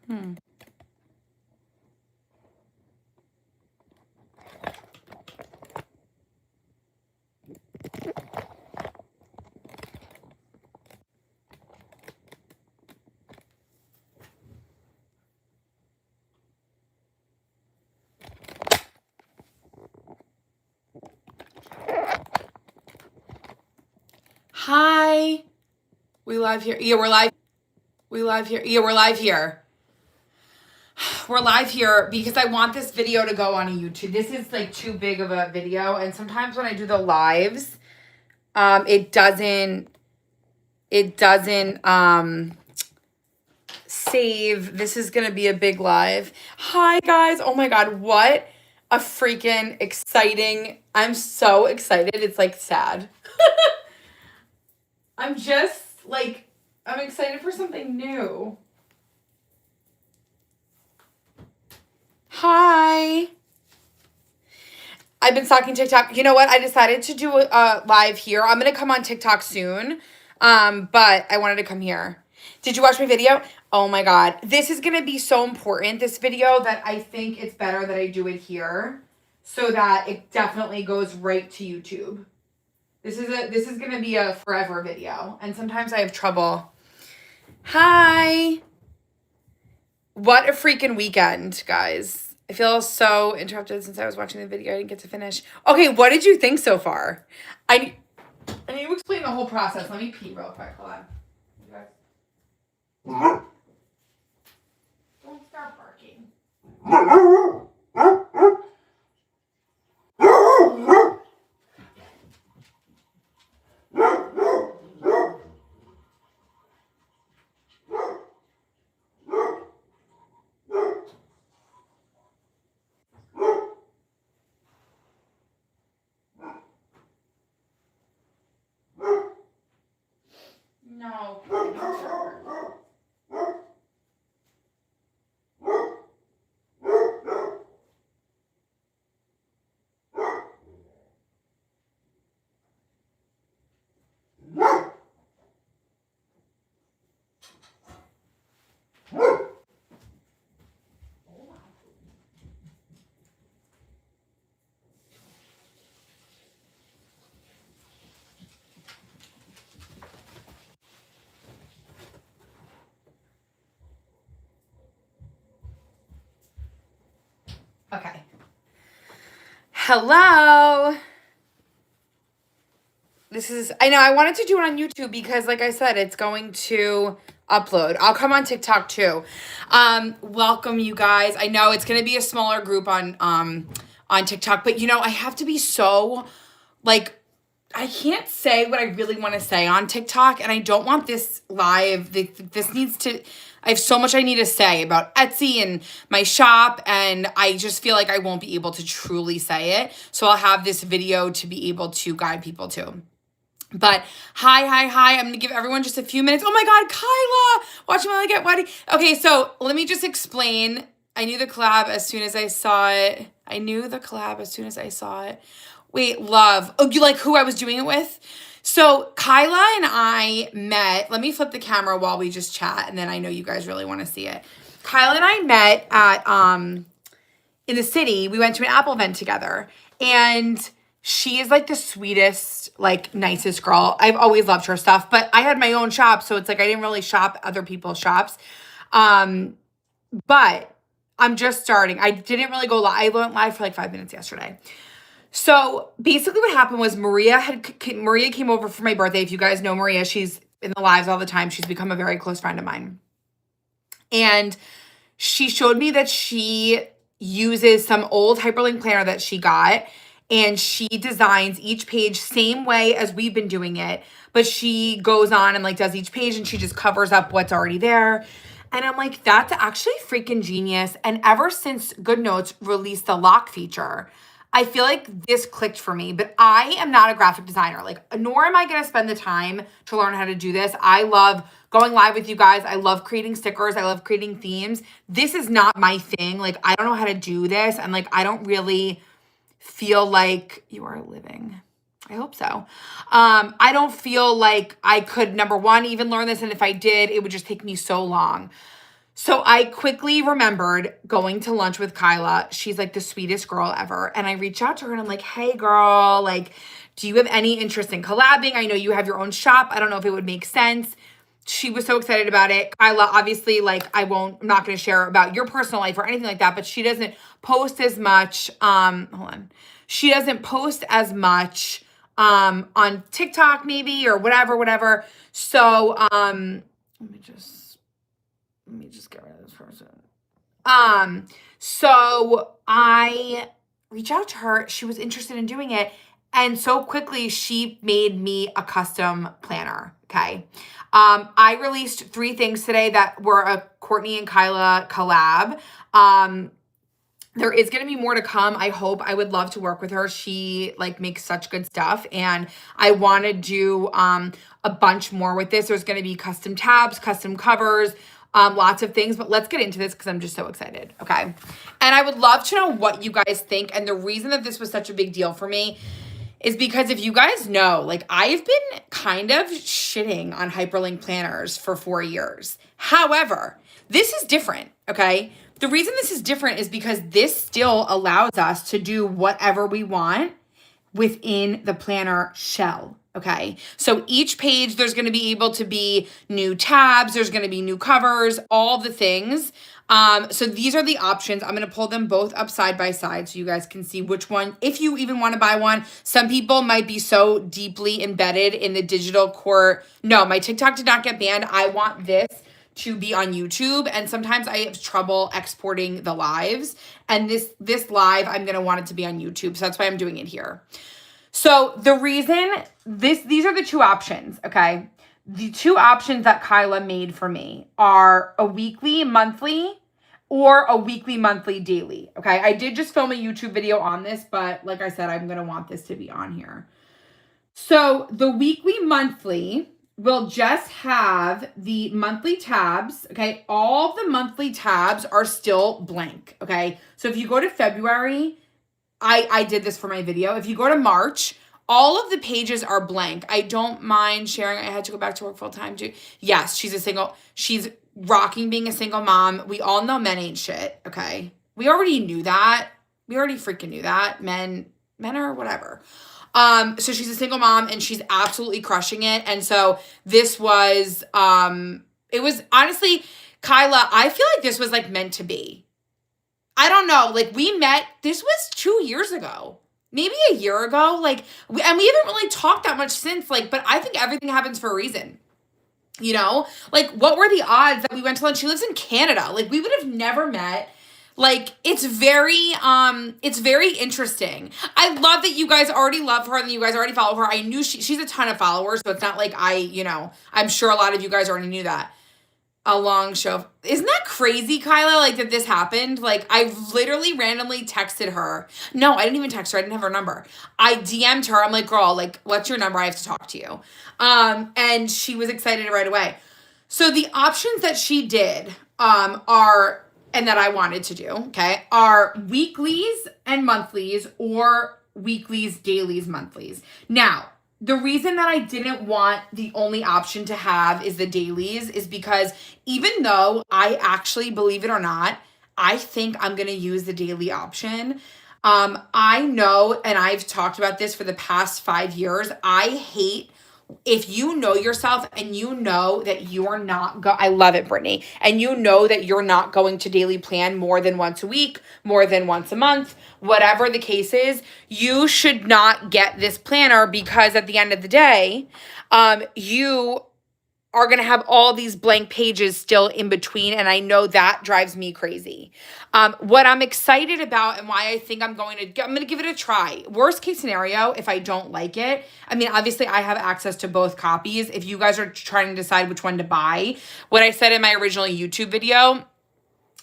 Hmm. Hi. We live here. Yeah, we're live. We live here. Yeah, we're live here. We're live here because I want this video to go on YouTube. This is like too big of a video, and sometimes when I do the lives, it doesn't save. This is gonna be a big live. Hi guys. Oh my god, what a freaking exciting. I'm so excited. It's like sad. I'm just like I'm excited for something new. Hi. I've been stalking TikTok. You know what? I decided to do a live here. I'm gonna come on TikTok soon. But I wanted to come here. Did you watch my video? Oh my god. This is gonna be so important, this video, that I think it's better that I do it here so that it definitely goes right to YouTube. This is gonna be a forever video. And sometimes I have trouble. Hi. What a freaking weekend, guys. I feel so interrupted since I was watching the video. I didn't get to finish. Okay, what did you think so far? I need to explain the whole process. Let me pee real quick. Hold on. Don't start barking. No. Okay. Hello. I know I wanted to do it on YouTube because like I said, it's going to upload. I'll come on TikTok too. Welcome you guys. I know it's going to be a smaller group on TikTok, but you know, I have to be so like I can't say what I really want to say on TikTok, and I don't want this live. This needs to. I have so much I need to say about Etsy and my shop, and I just feel like I won't be able to truly say it. So I'll have this video to be able to guide people to. But hi. I'm going to give everyone just a few minutes. Oh my God, Kyla, watch me while I get wetty. Okay, so let me just explain. I knew the collab as soon as I saw it. Wait, love. Oh, you like who I was doing it with? So Kyla and I met. Let me flip the camera while we just chat, and then I know you guys really want to see it. Kyla and I met at in the city. We went to an Apple event together, and she is like the sweetest, like nicest girl. I've always loved her stuff, but I had my own shop, so it's like I didn't really shop other people's shops. But I'm just starting. I didn't really go live. I went live for like 5 minutes yesterday. So basically what happened was Maria came over for my birthday. If you guys know Maria, she's in the lives all the time. She's become a very close friend of mine. And she showed me that she uses some old hyperlink planner that she got, and she designs each page same way as we've been doing it, but she goes on and like does each page and she just covers up what's already there. And I'm like, that's actually freaking genius. And ever since GoodNotes released the lock feature, I feel like this clicked for me, but I am not a graphic designer. Like, nor am I going to spend the time to learn how to do this. I love going live with you guys. I love creating stickers. I love creating themes. This is not my thing. Like, I don't know how to do this. And like, I don't really feel like you are living. I hope so. I don't feel like I could, number one, even learn this. And if I did, it would just take me so long. So I quickly remembered going to lunch with Kyla. She's like the sweetest girl ever. And I reached out to her and I'm like, hey girl, like, do you have any interest in collabing? I know you have your own shop. I don't know if it would make sense. She was so excited about it. Kyla, obviously, like, I'm not going to share about your personal life or anything like that, but she doesn't post as much. Hold on. She doesn't post as much on TikTok maybe or whatever. So let me just get rid of this person. So I reached out to her. She was interested in doing it. And so quickly she made me a custom planner. Okay. I released 3 things today that were a Courtney and Kyla collab. There is going to be more to come. I hope. I would love to work with her. She like makes such good stuff. And I want to do a bunch more with this. There's going to be custom tabs, custom covers, lots of things, but let's get into this because I'm just so excited. Okay. And I would love to know what you guys think. And the reason that this was such a big deal for me is because if you guys know, like I've been kind of shitting on hyperlink planners for 4 years. However, this is different. Okay. The reason this is different is because this still allows us to do whatever we want within the planner shell. Okay. So each page, there's going to be able to be new tabs. There's going to be new covers, all the things. So these are the options. I'm going to pull them both up side by side so you guys can see which one, if you even want to buy one. Some people might be so deeply embedded in the DigitalCourt. No, my TikTok did not get banned. I want this to be on YouTube. And sometimes I have trouble exporting the lives. And this live, I'm going to want it to be on YouTube. So that's why I'm doing it here. So the reason these are the 2 options, okay? The 2 options that Kyla made for me are a weekly, monthly, or a weekly, monthly, daily, okay? I did just film a YouTube video on this, but like I said, I'm going to want this to be on here. So the weekly, monthly will just have the monthly tabs, okay? All the monthly tabs are still blank, okay? So if you go to February, I did this for my video. If you go to March, all of the pages are blank. I don't mind sharing. I had to go back to work full time too. Yes, she's rocking being a single mom. We all know men ain't shit, okay? We already knew that. We already freaking knew that. Men are whatever. So she's a single mom and she's absolutely crushing it. And so this was, it was honestly, Kyla, I feel like this was like meant to be. I don't know. Like we met, this was 2 years ago, maybe a year ago. Like, and we haven't really talked that much since, like, but I think everything happens for a reason. You know, like what were the odds that we went to lunch? She lives in Canada. Like we would have never met. Like it's very interesting. I love that you guys already love her and that you guys already follow her. I knew she's a ton of followers, so it's not like I'm sure a lot of you guys already knew that. A long show. Isn't that crazy, Kyla? Like that this happened? Like I literally randomly texted her. No, I didn't even text her. I didn't have her number. I DM'd her. I'm like, girl, like, what's your number? I have to talk to you. And she was excited right away. So the options that she did are, and that I wanted to do, okay, are weeklies and monthlies or weeklies, dailies, monthlies. Now, the reason that I didn't want the only option to have is the dailies is because even though I actually, believe it or not, I think I'm going to use the daily option. I know, and I've talked about this for the past 5 years, I hate if you know yourself and you know that you're not I love it, Brittany. And you know that you're not going to daily plan more than once a week, more than once a month, whatever the case is, you should not get this planner because at the end of the day, you are going to have all these blank pages still in between. And I know that drives me crazy. What I'm excited about and why I think I'm going to give it a try. Worst case scenario, if I don't like it, I mean, obviously I have access to both copies. If you guys are trying to decide which one to buy, what I said in my original YouTube video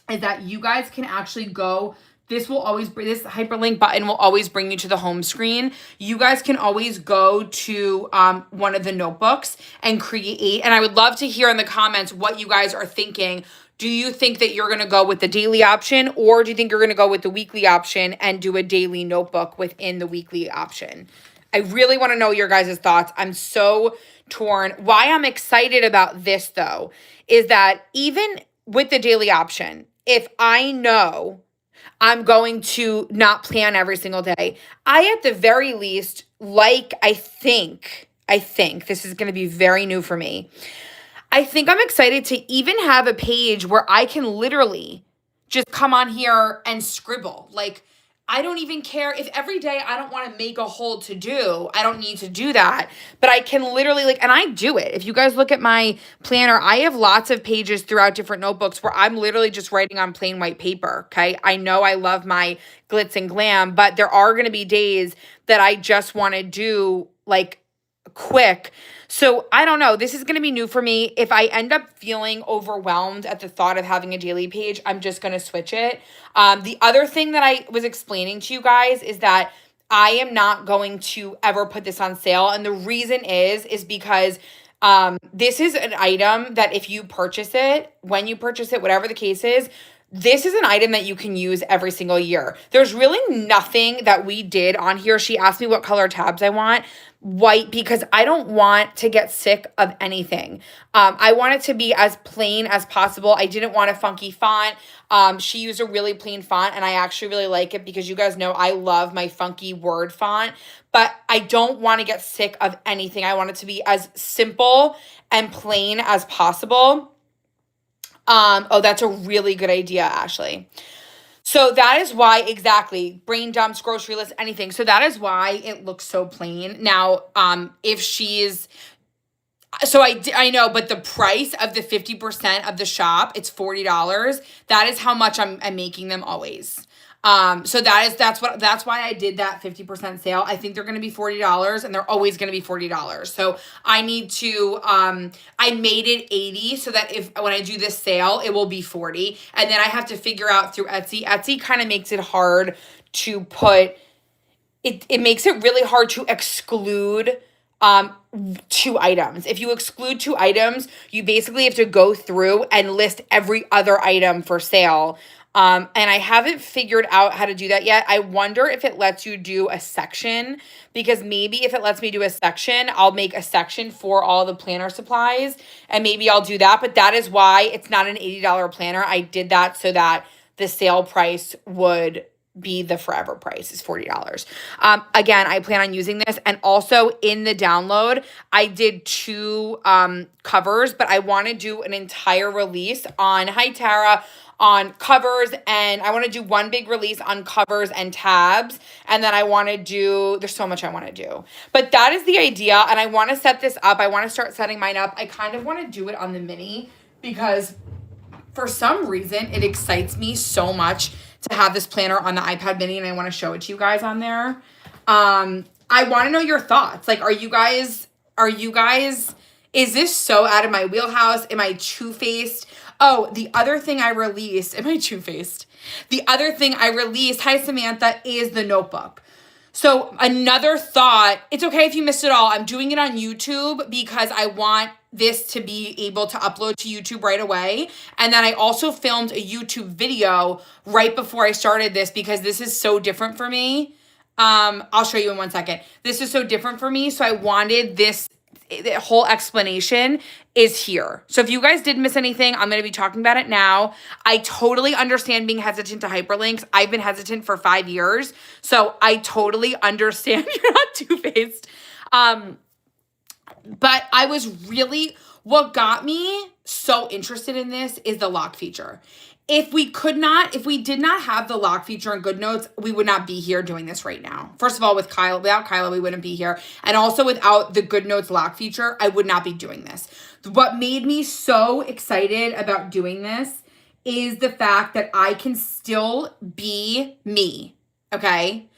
is that you guys can actually go, this hyperlink button will always bring you to the home screen. You guys can always go to one of the notebooks and create. And I would love to hear in the comments what you guys are thinking. Do you think that you're going to go with the daily option, or do you think you're going to go with the weekly option and do a daily notebook within the weekly option? I really want to know your guys' thoughts. I'm so torn. Why I'm excited about this though is that even with the daily option, if I know I'm going to not plan every single day, I at the very least, I think this is going to be very new for me. I think I'm excited to even have a page where I can literally just come on here and scribble. Like, I don't even care if every day I don't want to make a whole to do. I don't need to do that. But I can literally, like, and I do it. If you guys look at my planner, I have lots of pages throughout different notebooks where I'm literally just writing on plain white paper. Okay. I know I love my glitz and glam, but there are going to be days that I just want to do like quick. So I don't know. This is going to be new for me. If I end up feeling overwhelmed at the thought of having a daily page, I'm just going to switch it. The other thing that I was explaining to you guys is that I am not going to ever put this on sale. And the reason is because this is an item that if you purchase it, when you purchase it, whatever the case is, this is an item that you can use every single year. There's really nothing that we did on here. She asked me what color tabs I want. White, because I don't want to get sick of anything. I want it to be as plain as possible. I didn't want a funky font. She used a really plain font, and I actually really like it because you guys know I love my funky word font, but I don't want to get sick of anything. I want it to be as simple and plain as possible. Oh, that's a really good idea, Ashley. So that is why, exactly, brain dumps, grocery list, anything. So that is why it looks so plain. Now, if she's, so I know, but the price of the 50% of the shop, it's $40. That is how much I'm making them always. So that's why I did that 50% sale. I think they're going to be $40 and they're always going to be $40. So I need to, I made it 80 so that when I do this sale, it will be 40. And then I have to figure out through Etsy. Etsy kind of makes it hard to put, it makes it really hard to exclude two items. If you exclude two items, you basically have to go through and list every other item for sale. And I haven't figured out how to do that yet. I wonder if it lets you do a section, because maybe if it lets me do a section, I'll make a section for all the planner supplies and maybe I'll do that. But that is why it's not an $80 planner. I did that so that the sale price would be the forever price is $40. Again, I plan on using this. And also in the download, I did two covers, but I want to do an entire release on, hi Tara, on covers, and I want to do one big release on covers and tabs, and then I want to do, there's so much I want to do, but that is the idea, and I want to set this up. I want to start setting mine up. I kind of want to do it on the mini because for some reason it excites me so much to have this planner on the iPad mini, and I want to show it to you guys on there. I want to know your thoughts. Like, are you guys, is this so out of my wheelhouse? Am I two-faced? Oh, the other thing I released, am I two-faced? The other thing I released, hi Samantha, is the notebook. So another thought, it's okay if you missed it all. I'm doing it on YouTube because I want this to be able to upload to YouTube right away. And then I also filmed a YouTube video right before I started this because this is so different for me. I'll show you in 1 second. This is so different for me. So I wanted this, the whole explanation is here. So if you guys didn't miss anything, I'm going to be talking about it now. I totally understand being hesitant to hyperlinks. I've been hesitant for 5 years. So I totally understand you're not two-faced. But I was really, what got me so interested in this is the lock feature. If we did not have the lock feature in GoodNotes, we would not be here doing this right now. First of all, without Kyla, we wouldn't be here. And also without the GoodNotes lock feature, I would not be doing this. What made me so excited about doing this is the fact that I can still be me, okay?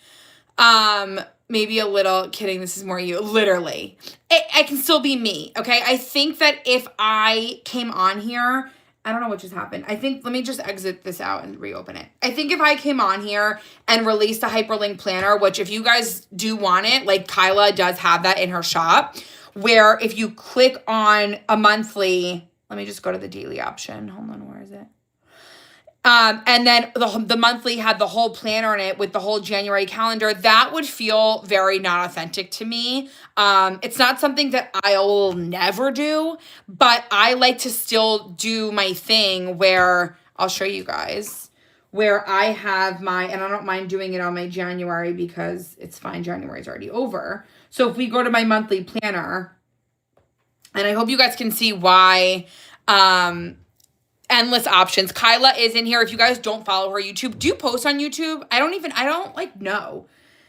Maybe a little kidding, this is more you, literally. I can still be me, okay? I think that if I came on here, I don't know what just happened. I think, let me just exit this out and reopen it. I think if I came on here and released a hyperlink planner, which if you guys do want it, like Kyla does have that in her shop, where if you click on a monthly, let me just go to the daily option. Hold on, where is it? And then the monthly had the whole planner in it with the whole January calendar. That would feel very not authentic to me. It's not something that I'll never do, but I like to still do my thing where I'll show you guys where I have my, and I don't mind doing it on my January because it's fine. January's already over. So if we go to my monthly planner, and I hope you guys can see why, endless options. Kyla is in here. If you guys don't follow her YouTube, do you post on YouTube? I don't like know.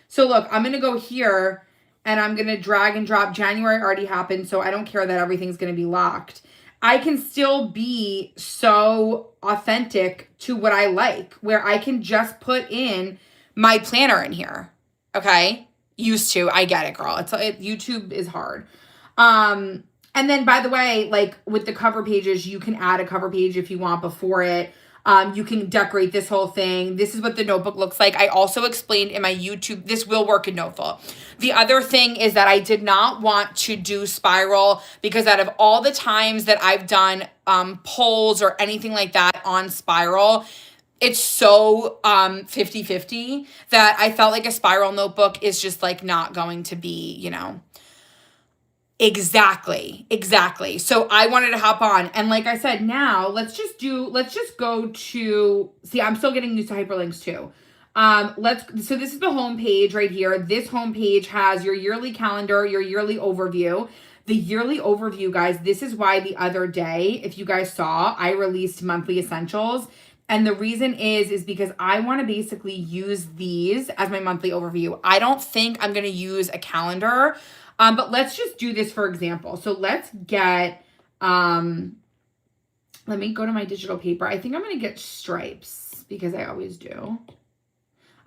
So look, I'm going to go here and I'm going to drag and drop. January already happened, so I don't care that everything's going to be locked. I can still be so authentic to what I like, where I can just put in my planner in here. Okay? Used to. I get it, girl. YouTube is hard. And then, by the way, like with the cover pages, you can add a cover page if you want before it. You can decorate this whole thing. This is what the notebook looks like. I also explained in my YouTube, this will work in Notebook. The other thing is that I did not want to do spiral because out of all the times that I've done polls or anything like that on spiral, it's so 50-50 that I felt like a spiral notebook is just like not going to be, you know. Exactly. So I wanted to hop on. And like I said, now let's just go to, see, I'm still getting used to hyperlinks too. So this is the home page right here. This home page has your yearly calendar, your yearly overview. The yearly overview, guys, this is why the other day, if you guys saw, I released monthly essentials. And the reason is because I want to basically use these as my monthly overview. I don't think I'm going to use a calendar. But let's just do this for example. So let's get, let me go to my digital paper. I think I'm going to get stripes because I always do.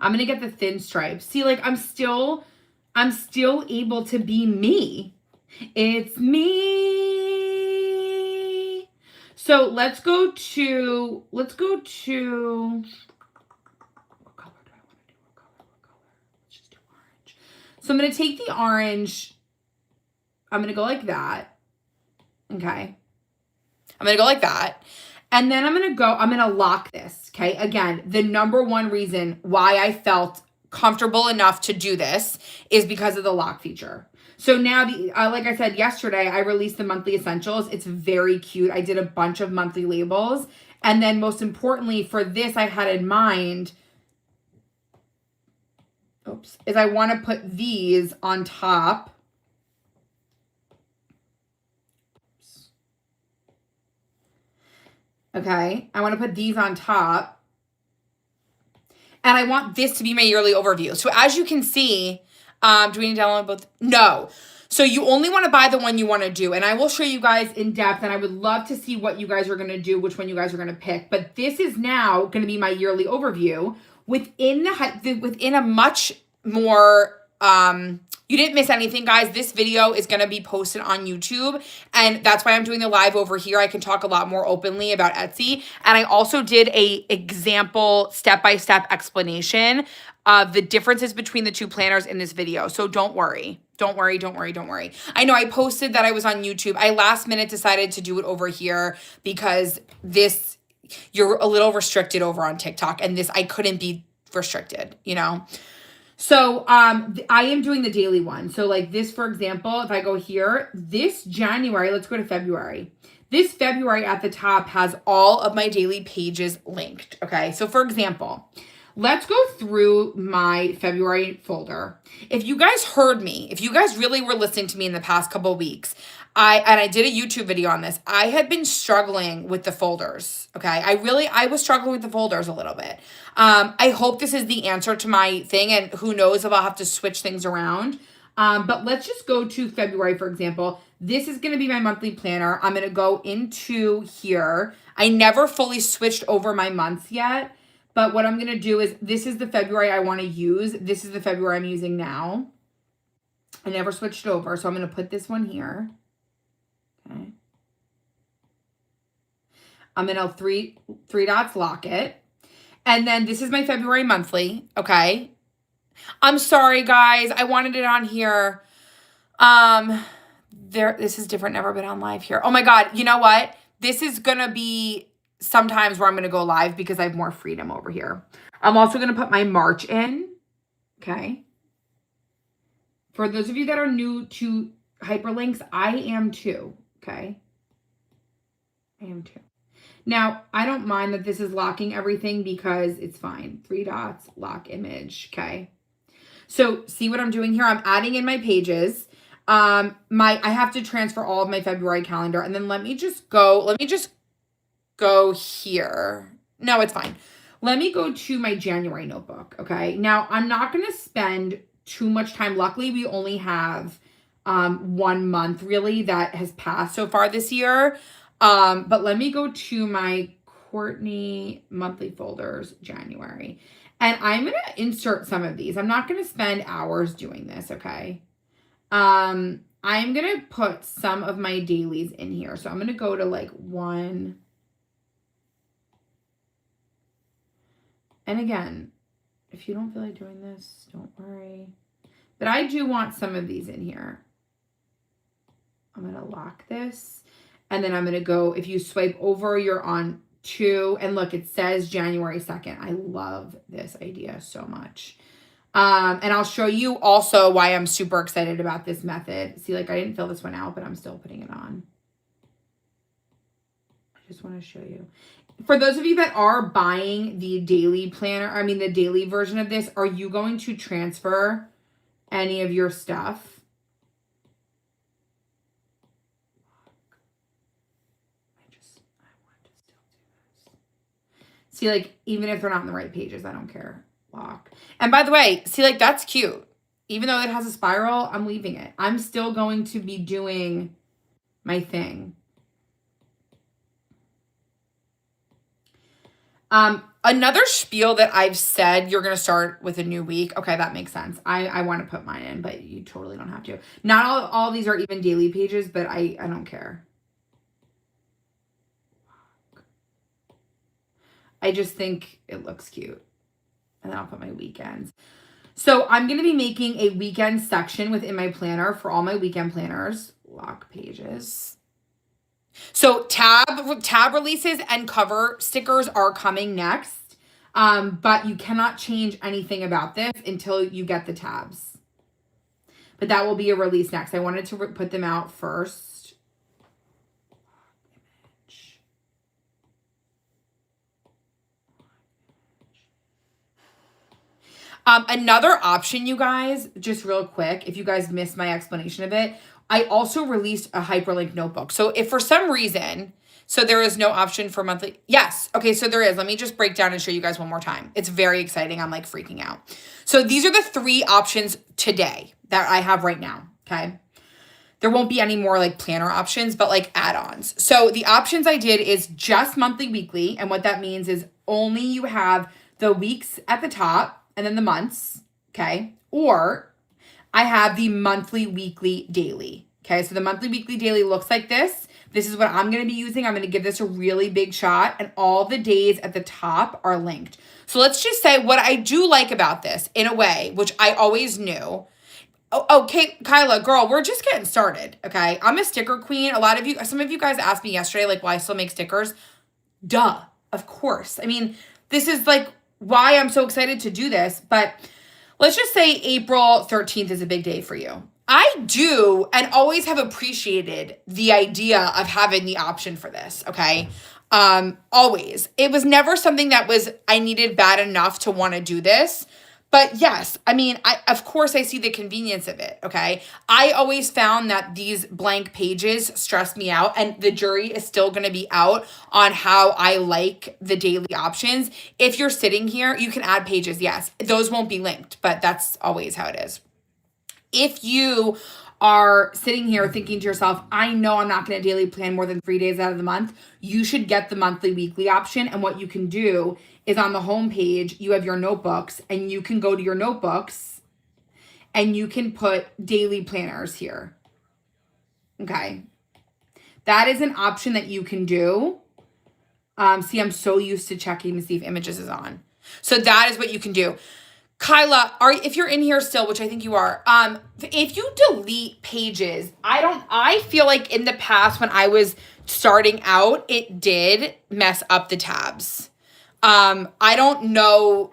I'm going to get the thin stripes. See, like I'm still able to be me. It's me. So let's go to, what color do I want to do? What color? Let's just do orange. So I'm going to take the orange. I'm going to go like that. Okay. I'm going to go like that. And then I'm going to lock this. Okay. Again, the number one reason why I felt comfortable enough to do this is because of the lock feature. So now, like I said yesterday, I released the monthly essentials. It's very cute. I did a bunch of monthly labels. And then most importantly for this, I had in mind, is I want to put these on top. Okay, I want to put these on top. And I want this to be my yearly overview. So as you can see, do we need to download both? No. So you only want to buy the one you want to do. And I will show you guys in depth. And I would love to see what you guys are going to do, which one you guys are going to pick. But this is now going to be my yearly overview within a much more, you didn't miss anything, guys. This video is going to be posted on YouTube, and that's why I'm doing the live over here. I can talk a lot more openly about Etsy, and I also did a example step-by-step explanation of the differences between the two planners in this video, so don't worry. Don't worry. I know I posted that I was on YouTube. I last minute decided to do it over here because this, you're a little restricted over on TikTok, and this, I couldn't be restricted, you know? So I am doing the daily one. So like this, for example, if I go here, this January, let's go to February. This February at the top has all of my daily pages linked. Okay. So for example, let's go through my February folder. If you guys heard me, if you guys really were listening to me in the past couple of weeks, I did a YouTube video on this. I had been struggling with the folders. Okay. I was struggling with the folders a little bit. I hope this is the answer to my thing, and who knows if I'll have to switch things around. But let's just go to February, for example. This is going to be my monthly planner. I'm going to go into here. I never fully switched over my months yet, but what I'm going to do is, this is the February I want to use. This is the February I'm using now. I never switched over, so I'm going to put this one here. Okay. I'm going to three dots lock it. And then this is my February monthly. Okay. I'm sorry, guys. I wanted it on here. This is different. Never been on live here. Oh my God. You know what? This is going to be sometimes where I'm going to go live because I have more freedom over here. I'm also going to put my March in. Okay. For those of you that are new to hyperlinks, I am too. Okay. I am too. Now, I don't mind that this is locking everything because it's fine. 3 dots, lock image. Okay. So see what I'm doing here? I'm adding in my pages. I have to transfer all of my February calendar, and then let me just go here. No, it's fine. Let me go to my January notebook. Okay. Now I'm not going to spend too much time. Luckily, we only have 1 month really that has passed so far this year. But let me go to my Courtney monthly folders, January. And I'm going to insert some of these. I'm not going to spend hours doing this, okay? I'm going to put some of my dailies in here. So I'm going to go to like 1. And again, if you don't feel like doing this, don't worry. But I do want some of these in here. I'm going to lock this. And then I'm going to go, if you swipe over, you're on 2. And look, it says January 2nd. I love this idea so much. And I'll show you also why I'm super excited about this method. See, like I didn't fill this one out, but I'm still putting it on. I just want to show you. For those of you that are buying the daily planner, the daily version of this, are you going to transfer any of your stuff? See, like, even if they're not in the right pages, I don't care. Lock. And by the way, see, like, that's cute. Even though it has a spiral, I'm leaving it. I'm still going to be doing my thing. Another spiel that I've said, you're going to start with a new week. Okay, that makes sense. I want to put mine in, but you totally don't have to. Not all of these are even daily pages, but I don't care. I just think it looks cute. And then I'll put my weekends. So I'm going to be making a weekend section within my planner for all my weekend planners. Lock pages. So tab releases and cover stickers are coming next. But you cannot change anything about this until you get the tabs. But that will be a release next. I wanted to put them out first. Another option, you guys, just real quick, if you guys missed my explanation of it, I also released a hyperlink notebook. So if for some reason, so there is no option for monthly. Yes. Okay. So there is. Let me just break down and show you guys one more time. It's very exciting. I'm like freaking out. So these are the 3 options today that I have right now. Okay. There won't be any more like planner options, but like add-ons. So the options I did is just monthly, weekly. And what that means is only you have the weeks at the top and then the months. Okay. Or I have the monthly, weekly, daily. Okay. So the monthly, weekly, daily looks like this. This is what I'm going to be using. I'm going to give this a really big shot, and all the days at the top are linked. So let's just say what I do like about this in a way, which I always knew. Okay, Kyla, girl, we're just getting started. Okay. I'm a sticker queen. Some of you guys asked me yesterday, like, why I still make stickers. Duh. Of course. This is like why I'm so excited to do this, but let's just say April 13th is a big day for you. I do and always have appreciated the idea of having the option for this, okay? Always. It was never something that I needed bad enough to want to do this. But yes, of course I see the convenience of it, okay? I always found that these blank pages stressed me out, and the jury is still going to be out on how I like the daily options. If you're sitting here, you can add pages, yes. Those won't be linked, but that's always how it is. If you are sitting here thinking to yourself, I know I'm not going to daily plan more than 3 days out of the month, you should get the monthly, weekly option. And what you can do is on the home page, you have your notebooks, and you can go to your notebooks and you can put daily planners here. Okay. That is an option that you can do. See, I'm so used to checking to see if images is on. So that is what you can do. Kyla, if you're in here still, which I think you are, if you delete pages, I feel like in the past when I was starting out, it did mess up the tabs. I don't know.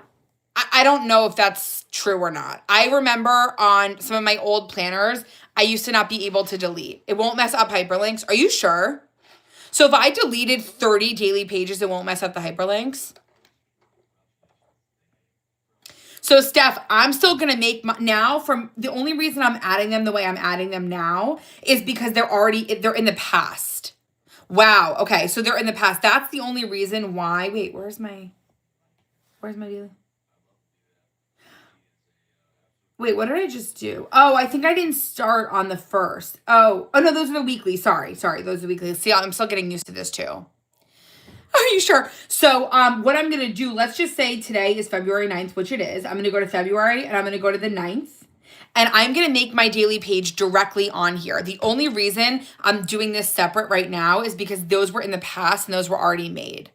I don't know if that's true or not. I remember on some of my old planners, I used to not be able to delete. It won't mess up hyperlinks. Are you sure? So if I deleted 30 daily pages, it won't mess up the hyperlinks? So Steph, I'm still going to make from the only reason I'm adding them the way I'm adding them now is because they're in the past. Wow. Okay. So they're in the past. That's the only reason why. Wait, where's my daily? Wait, what did I just do? Oh, I think I didn't start on the first. Oh no, those are the weekly. Sorry. Those are the weekly. See, I'm still getting used to this too. Are you sure? So what I'm going to do, let's just say today is February 9th, which it is. I'm going to go to February and I'm going to go to the 9th. And I'm going to make my daily page directly on here. The only reason I'm doing this separate right now is because those were in the past and those were already made.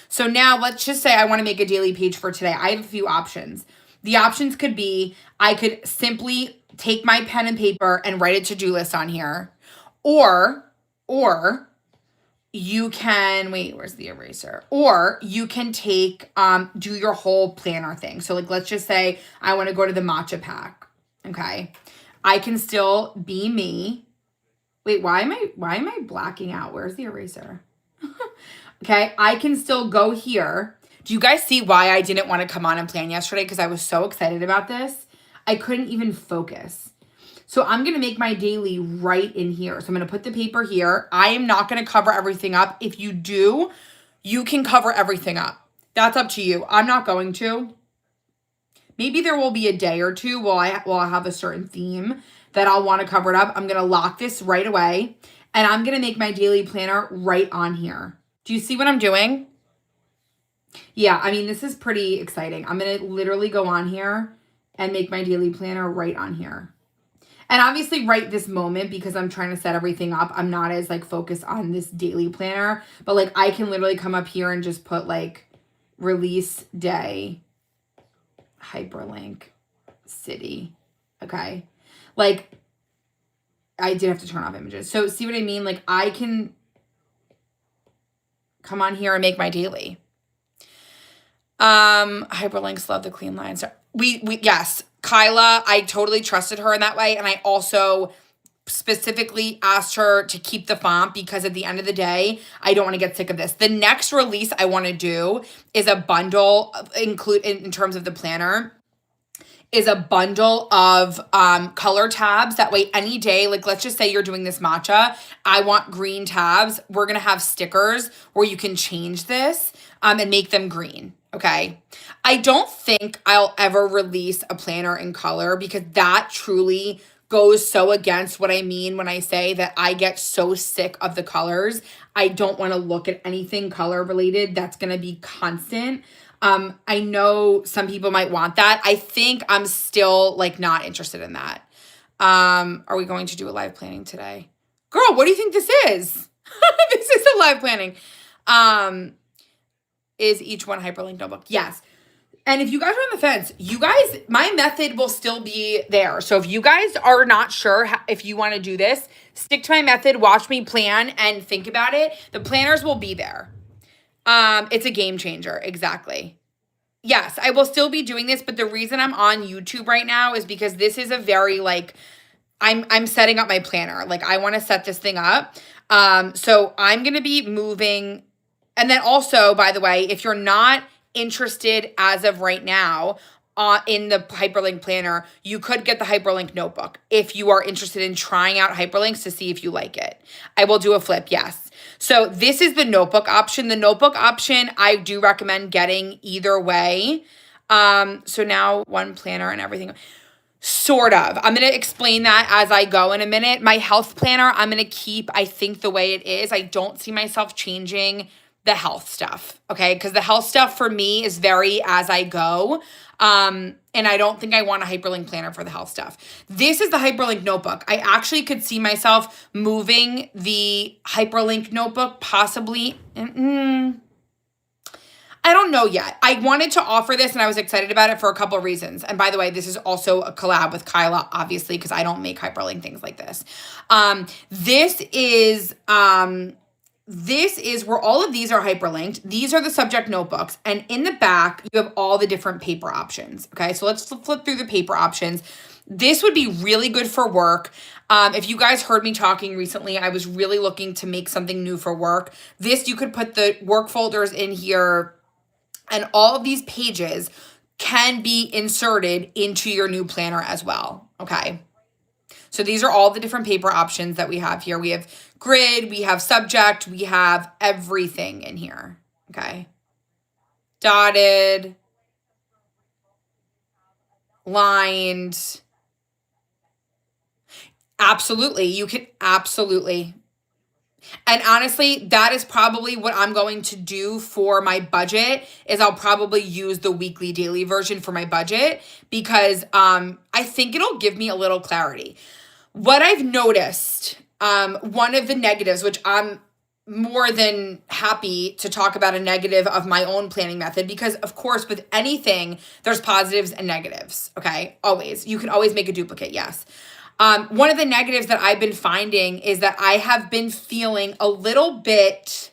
So now let's just say I want to make a daily page for today. I have a few options. The options could be I could simply take my pen and paper and write a to-do list on here. Or you can, wait, where's the eraser? Or you can take, do your whole planner thing. So like, let's just say I want to go to the matcha pack. Okay. I can still be me. Wait, why am I blacking out? Where's the eraser? Okay. I can still go here. Do you guys see why I didn't want to come on and plan yesterday? Because I was so excited about this. I couldn't even focus. So I'm going to make my daily right in here. So I'm going to put the paper here. I am not going to cover everything up. If you do, you can cover everything up. That's up to you. I'm not going to. Maybe there will be a day or two while I'll have a certain theme that I'll want to cover it up. I'm going to lock this right away. And I'm going to make my daily planner right on here. Do you see what I'm doing? Yeah, I mean, this is pretty exciting. I'm going to literally go on here and make my daily planner right on here. And obviously right this moment, because I'm trying to set everything up, I'm not as like focused on this daily planner, but like I can literally come up here and just put like release day, hyperlink, city. Okay. Like I did have to turn off images. So see what I mean? Like I can come on here and make my daily. Hyperlinks, love the clean lines. Yes. Kyla, I totally trusted her in that way. And I also specifically asked her to keep the font because at the end of the day, I don't want to get sick of this. The next release I want to do is a bundle in terms of the planner is a bundle of color tabs. That way any day, like let's just say you're doing this matcha, I want green tabs. We're going to have stickers where you can change this and make them green. Okay. I don't think I'll ever release a planner in color because that truly goes so against what I mean when I say that I get so sick of the colors. I don't want to look at anything color related that's going to be constant. I know some people might want that. I think I'm still like not interested in that. Are we going to do a live planning today? Girl, what do you think this is? This is a live planning. Is each one hyperlinked notebook? Yes. And if you guys are on the fence, my method will still be there. So if you guys are not sure if you want to do this, stick to my method, watch me plan and think about it. The planners will be there. It's a game changer. Exactly. Yes, I will still be doing this, but the reason I'm on YouTube right now is because this is a very like, I'm setting up my planner. Like I want to set this thing up. So I'm going to be moving. And then also, by the way, if you're not interested as of right now in the hyperlink planner, you could get the hyperlink notebook if you are interested in trying out hyperlinks to see if you like it. I will do a flip, yes. So this is the notebook option. The notebook option, I do recommend getting either way. So now one planner and everything. Sort of. I'm going to explain that as I go in a minute. My health planner, I'm going to keep, I think, the way it is. I don't see myself changing the health stuff, okay? Because the health stuff for me is very as I go. And I don't think I want a hyperlink planner for the health stuff. This is the hyperlink notebook. I actually could see myself moving the hyperlink notebook possibly. I I don't know yet. I wanted to offer this and I was excited about it for a couple of reasons. And by the way, this is also a collab with Kyla, obviously, because I don't make hyperlink things like this. This is where all of these are hyperlinked. These are the subject notebooks. And in the back, you have all the different paper options. Okay, so let's flip through the paper options. This would be really good for work. If you guys heard me talking recently, I was really looking to make something new for work. This, you could put the work folders in here, and all of these pages can be inserted into your new planner as well. Okay. So these are all the different paper options that we have here. We have grid, we have subject, we have everything in here. Okay. Dotted, lined. Absolutely. You can absolutely. And honestly, that is probably what I'm going to do for my budget is I'll probably use the weekly daily version for my budget because I think it'll give me a little clarity. What I've noticed, one of the negatives, which I'm more than happy to talk about a negative of my own planning method because of course with anything, there's positives and negatives, okay? Always. You can always make a duplicate, yes. One of the negatives that I've been finding is that I have been feeling a little bit,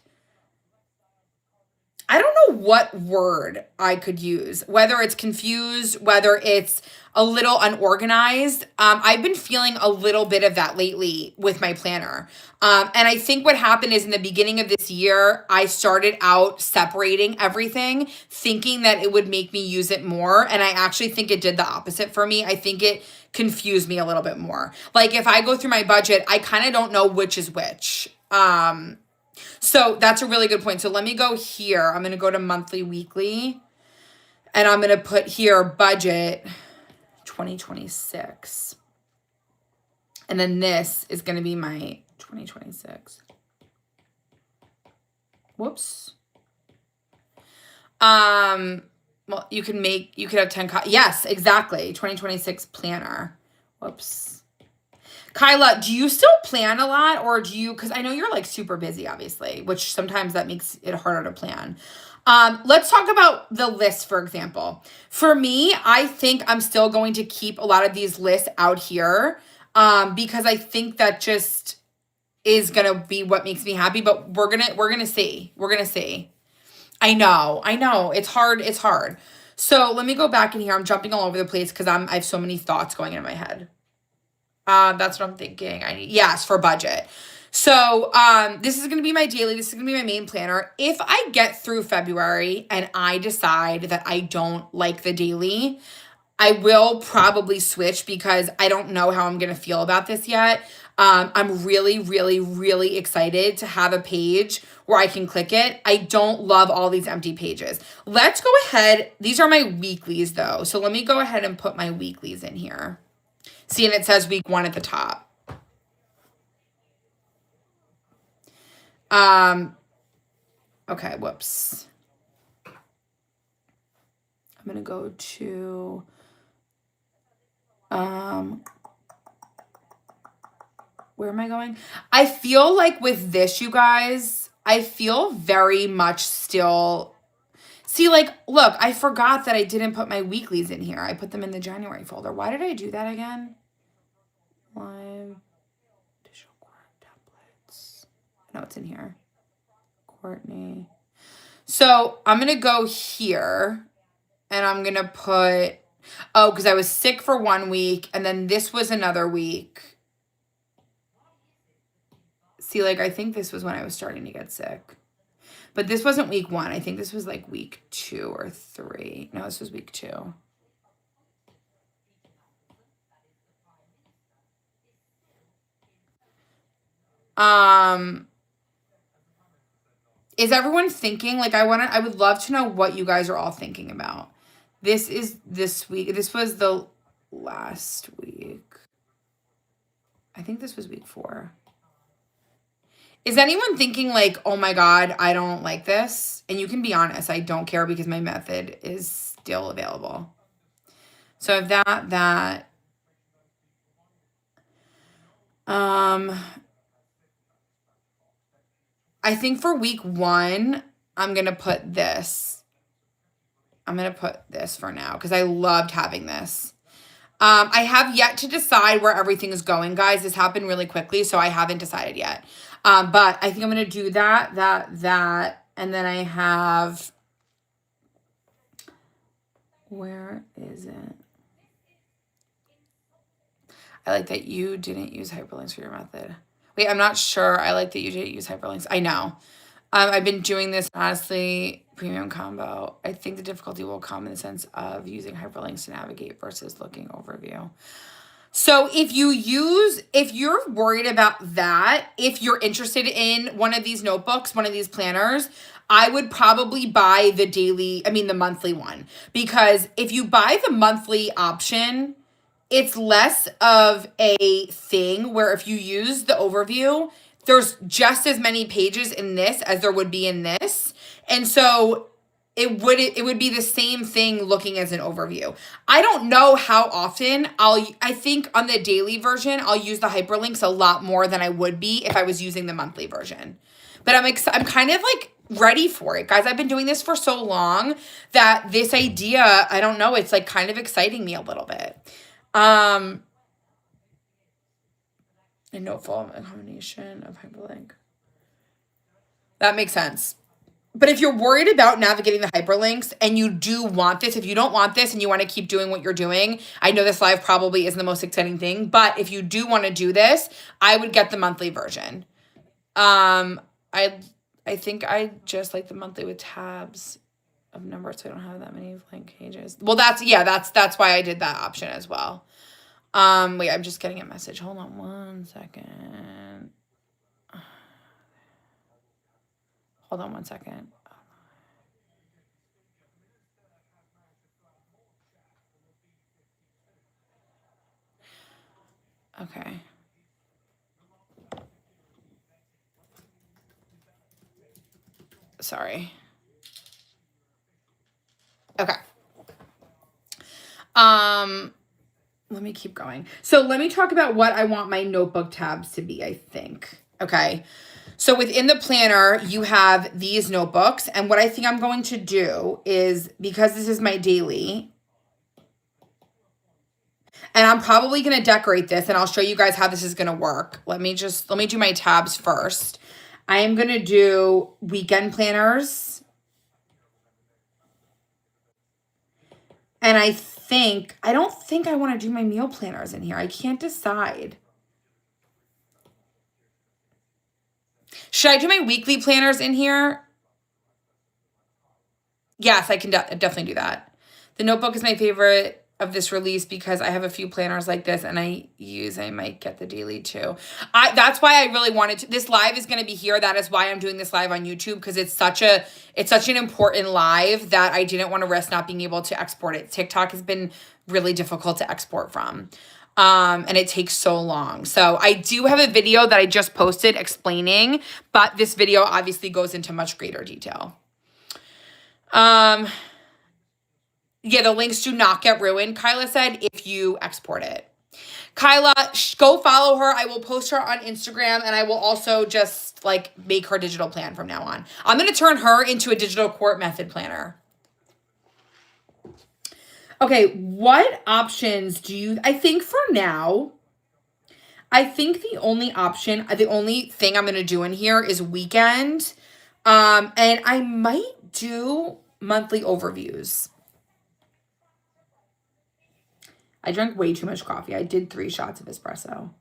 I don't know what word I could use, whether it's confused, whether it's a little unorganized. I've been feeling a little bit of that lately with my planner. And I think what happened is in the beginning of this year, I started out separating everything, thinking that it would make me use it more. And I actually think it did the opposite for me. I think it confused me a little bit more. Like if I go through my budget, I kind of don't know which is which. So that's a really good point. So let me go here. I'm going to go to monthly, weekly, and I'm going to put here budget 2026. And then this is going to be my 2026. Whoops. Well, you could have 10, yes, exactly. 2026 planner. Whoops. Kyla, do you still plan a lot or because I know you're like super busy, obviously, which sometimes that makes it harder to plan. Let's talk about the list, for example. For me, I think I'm still going to keep a lot of these lists out here because I think that just is going to be what makes me happy, but we're going to see. We're going to see. I know. It's hard. So let me go back in here. I'm jumping all over the place because I have so many thoughts going in my head. That's what I'm thinking. Yes, for budget. So this is going to be my daily. This is going to be my main planner. If I get through February and I decide that I don't like the daily, I will probably switch because I don't know how I'm going to feel about this yet. I'm really, really, really excited to have a page where I can click it. I don't love all these empty pages. Let's go ahead. These are my weeklies though. So let me go ahead and put my weeklies in here. See, and it says week 1 at the top. Okay, whoops. I'm going to go to, where am I going? I feel like with this, you guys, I feel very much still, see, like, look, I forgot that I didn't put my weeklies in here. I put them in the January folder. Why did I do that again? Live DigitalCourt templates. No, it's in here. Courtney. So I'm going to go here and I'm going to put, because I was sick for 1 week and then this was another week. See, like, I think this was when I was starting to get sick. But this wasn't week 1. I think this was like week 2 or 3. No, this was week 2. Is everyone thinking, like, I would love to know what you guys are all thinking about. This is this week. This was the last week. I think this was week 4. Is anyone thinking like, oh my God, I don't like this? And you can be honest, I don't care because my method is still available. So if that, I think for week 1, I'm going to put this. I'm going to put this for now because I loved having this. I have yet to decide where everything is going, guys. This happened really quickly, so I haven't decided yet. But I think I'm going to do that. And then I have, where is it? I like that you didn't use hyperlinks for your method. Wait, I'm not sure. I like that you didn't use hyperlinks. I know. I've been doing this, honestly, premium combo. I think the difficulty will come in the sense of using hyperlinks to navigate versus looking overview. So if you're worried about that, if you're interested in one of these notebooks, one of these planners, I would probably buy the monthly one. Because if you buy the monthly option, it's less of a thing where if you use the overview, there's just as many pages in this as there would be in this. And so it would be the same thing looking as an overview. I don't know how often I think on the daily version, I'll use the hyperlinks a lot more than I would be if I was using the monthly version. But I'm kind of like ready for it, guys. I've been doing this for so long that this idea, I don't know, it's like kind of exciting me a little bit. A note full of a combination of hyperlink. That makes sense. But if you're worried about navigating the hyperlinks and you do want this, if you don't want this and you want to keep doing what you're doing, I know this live probably isn't the most exciting thing, but if you do want to do this, I would get the monthly version. I think I just like the monthly with tabs of numbers, so I don't have that many blank pages. Well, that's why I did that option as well. Wait, I'm just getting a message. Hold on one second. Hold on one second. Okay. Sorry. Okay. Let me keep going. So let me talk about what I want my notebook tabs to be, I think. Okay. So within the planner, you have these notebooks. And what I think I'm going to do is, because this is my daily, and I'm probably going to decorate this, and I'll show you guys how this is going to work. Let me do my tabs first. I am going to do weekend planners. And I don't think I want to do my meal planners in here. I can't decide. Should I do my weekly planners in here? Yes, I can definitely do that. The notebook is my favorite of this release because I have a few planners like this and I might get the daily too. That's why I really wanted to. This live is going to be here. That is why I'm doing this live on YouTube, because it's such an important live that I didn't want to risk not being able to export it. TikTok has been really difficult to export from. And it takes so long. So I do have a video that I just posted explaining, but this video obviously goes into much greater detail. Yeah, the links do not get ruined, Kyla said, if you export it. Kyla, go follow her. I will post her on Instagram, and I will also just like make her digital plan from now on. I'm going to turn her into a DigitalCourt method planner. Okay, what options I think for now, I think the only thing I'm going to do in here is weekend. And I might do monthly overviews. I drank way too much coffee. I did 3 shots of espresso.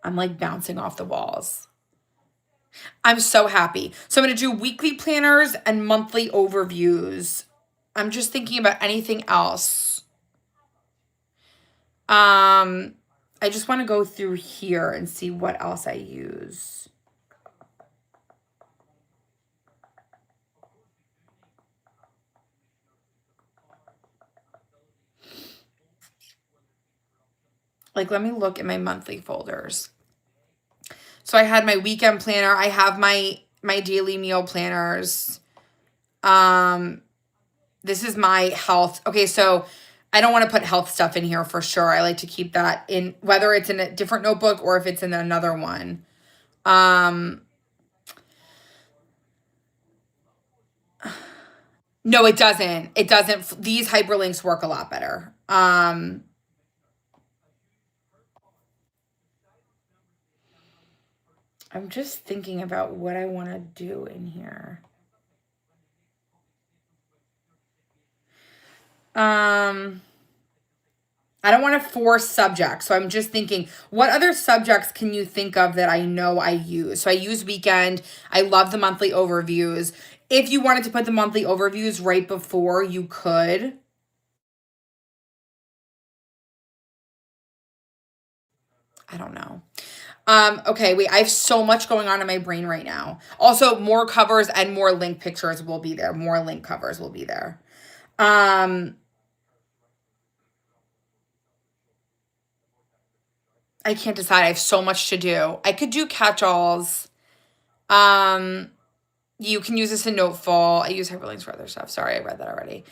I'm like bouncing off the walls. I'm so happy. So I'm going to do weekly planners and monthly overviews. I'm just thinking about anything else. I just want to go through here and see what else I use. Like, let me look at my monthly folders. So I had my weekend planner. I have my daily meal planners. This is my health. Okay, so I don't want to put health stuff in here for sure. I like to keep that in, whether it's in a different notebook or if it's in another one. No, it doesn't. It doesn't. These hyperlinks work a lot better. I'm just thinking about what I want to do in here. I don't want to force subjects. So I'm just thinking, what other subjects can you think of that I know I use? So I use weekend. I love the monthly overviews. If you wanted to put the monthly overviews right before, you could. I don't know. Okay, wait, I have so much going on in my brain right now. Also, more covers and more link pictures will be there. More link covers will be there. Um, I can't decide. I have so much to do. I could do catch-alls. Um, you can use this in Noteful. I use hyperlinks for other stuff. Sorry, I read that already.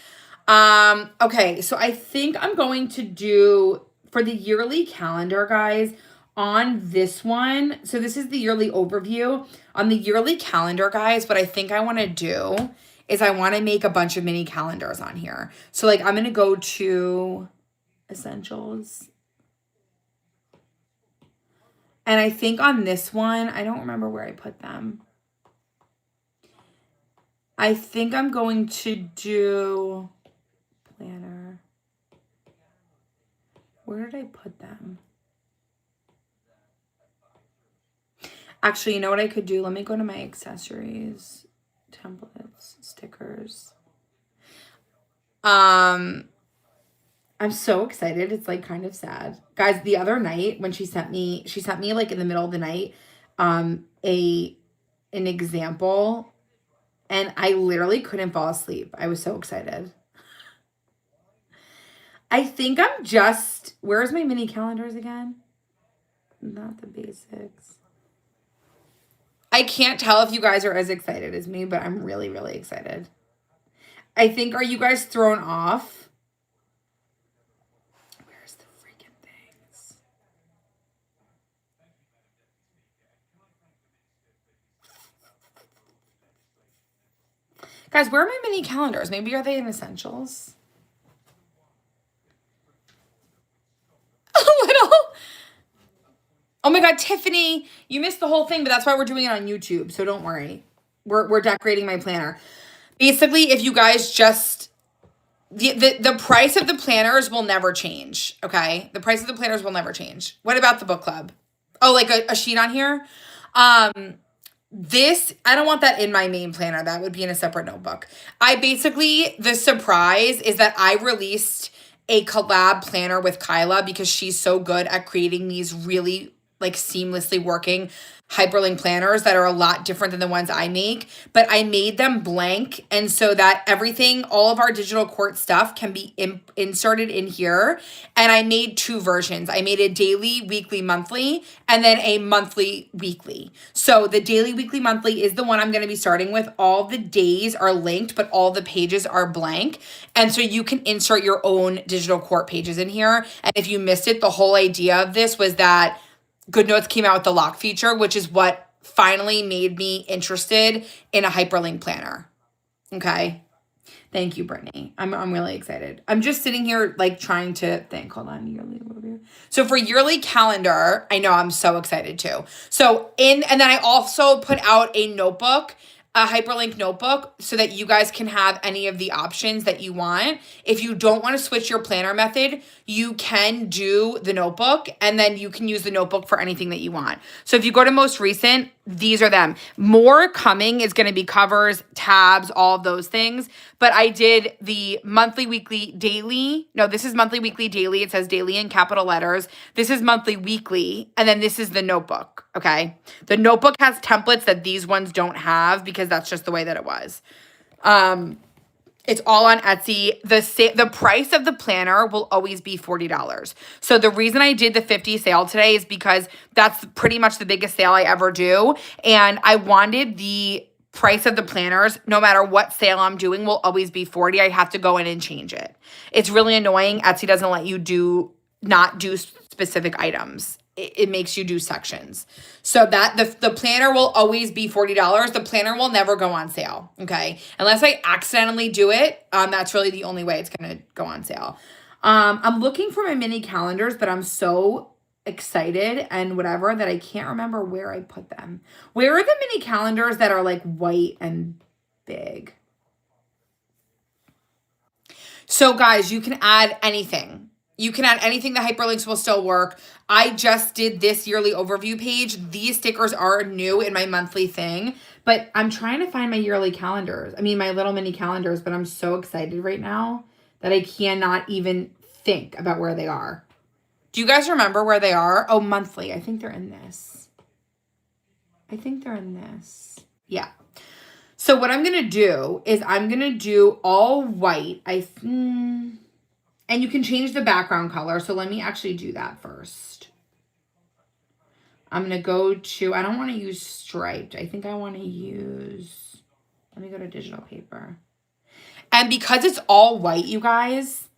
Okay, so I think I'm going to do for the yearly calendar, guys, on this one. So this is the yearly overview. On the yearly calendar, guys, what I think I want to do is I want to make a bunch of mini calendars on here. So like I'm going to go to essentials. And I think on this one, I don't remember where I put them. I think I'm going to do planner. Where did I put them? Actually, you know what I could do? Let me go to my accessories, templates, stickers. I'm so excited. It's like kind of sad. Guys, the other night when she sent me like in the middle of the night, an example, and I literally couldn't fall asleep. I was so excited. I think I'm just, where's my mini calendars again? Not the basics. I can't tell if you guys are as excited as me, but I'm really, really excited. I think, are you guys thrown off? Where's the freaking things? Guys, where are my mini calendars? Maybe are they in essentials? A little. Oh my God, Tiffany, you missed the whole thing, but that's why we're doing it on YouTube. So don't worry. We're decorating my planner. Basically, if you guys just the price of the planners will never change. Okay. The price of the planners will never change. What about the book club? Oh, like a sheet on here? This, I don't want that in my main planner. That would be in a separate notebook. The surprise is that I released a collab planner with Kyla because she's so good at creating these really like seamlessly working hyperlink planners that are a lot different than the ones I make, but I made them blank. And so that everything, all of our DigitalCourt stuff can be inserted in here. And I made two versions. I made a daily, weekly, monthly, and then a monthly, weekly. So the daily, weekly, monthly is the one I'm going to be starting with. All the days are linked, but all the pages are blank. And so you can insert your own DigitalCourt pages in here. And if you missed it, the whole idea of this was that GoodNotes came out with the lock feature, which is what finally made me interested in a hyperlink planner. Okay. Thank you, Brittany. I'm really excited. I'm just sitting here like trying to think. Hold on, yearly overview. So for yearly calendar, I know I'm so excited too. And then I also put out a notebook, a hyperlink notebook, so that you guys can have any of the options that you want. If you don't want to switch your planner method, you can do the notebook, and then you can use the notebook for anything that you want. So if you go to most recent, these are them. More coming is going to be covers, tabs, all of those things. But I did the monthly, weekly, daily. No, this is monthly, weekly, daily. It says daily in capital letters. This is monthly, weekly. And then this is the notebook. Okay. The notebook has templates that these ones don't have because that's just the way that it was. It's all on Etsy. The price of the planner will always be $40. So the reason I did the 50 sale today is because that's pretty much the biggest sale I ever do. And I wanted the price of the planners, no matter what sale I'm doing, will always be 40. I have to go in and change it. It's really annoying. Etsy doesn't let you not do specific items. it makes you do sections. So that the planner will always be $40. The planner will never go on sale, okay? Unless I accidentally do it, that's really the only way it's going to go on sale. I'm looking for my mini calendars, but I'm so excited and whatever that I can't remember where I put them. Where are the mini calendars that are like white and big? So guys, you can add anything. You can add anything. The hyperlinks will still work. I just did this yearly overview page. These stickers are new in my monthly thing, but I'm trying to find my yearly calendars. I mean, my little mini calendars, but I'm so excited right now that I cannot even think about where they are. Do you guys remember where they are? Oh, monthly. I think they're in this. I think they're in this. Yeah. So what I'm going to do is I'm going to do all white. And you can change the background color. So let me actually do that first. I'm going to go to, I don't want to use striped. I think I want to use, let me go to digital paper. And because it's all white, you guys,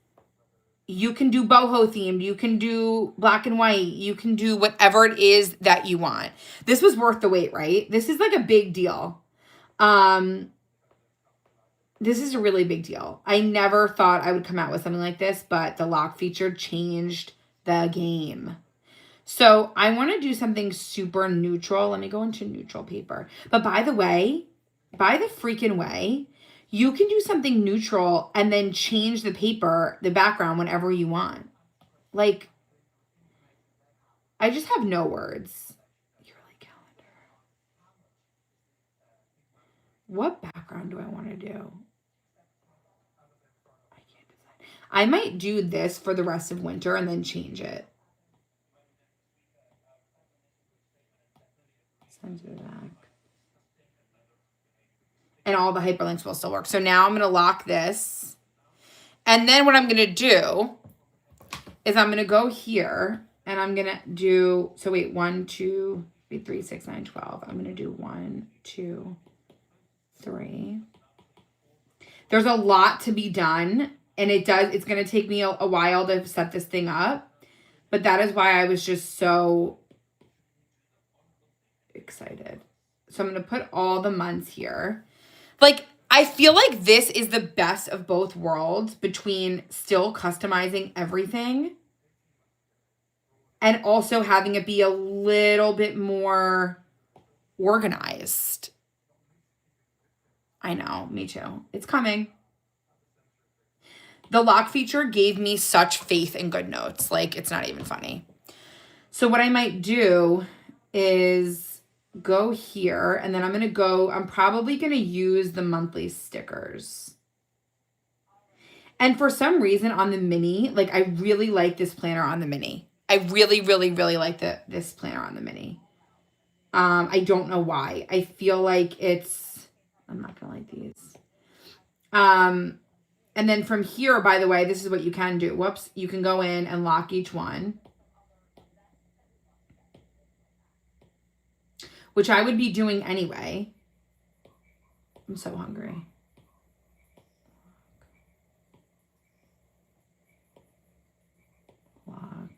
you can do boho themed. You can do black and white. You can do whatever it is that you want. This was worth the wait, right? This is like a big deal. This is a really big deal. I never thought I would come out with something like this, but the lock feature changed the game. So I want to do something super neutral. Let me go into neutral paper. But by the freaking way, you can do something neutral and then change the paper, the background whenever you want. Like, I just have no words. Yearly calendar. What background do I want to do? I can't decide. I might do this for the rest of winter and then change it. Send it back. And all the hyperlinks will still work. So now I'm going to lock this. And then what I'm going to do is I'm going to go here and I'm going to do, so wait, 1, 2, 3, 6, 9, 12. I'm going to do 1, 2, 3. There's a lot to be done. And it's going to take me a while to set this thing up. But that is why I was just so excited. So I'm going to put all the months here. Like, I feel like this is the best of both worlds between still customizing everything and also having it be a little bit more organized. I know, me too. It's coming. The lock feature gave me such faith in GoodNotes. Like, it's not even funny. So what I might do is go here, and then I'm probably going to use the monthly stickers. And for some reason on the mini, like, I really like this planner on the mini. I really, really, really like this planner on the mini. I don't know why. I feel like I'm not going to like these. And then from here, by the way, this is what you can do. Whoops. You can go in and lock each one, which I would be doing anyway. I'm so hungry. Lock.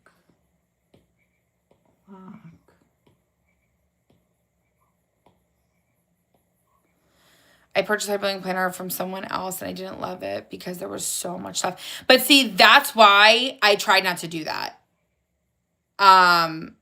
I purchased a hyperlink planner from someone else and I didn't love it because there was so much stuff. But see, that's why I tried not to do that. And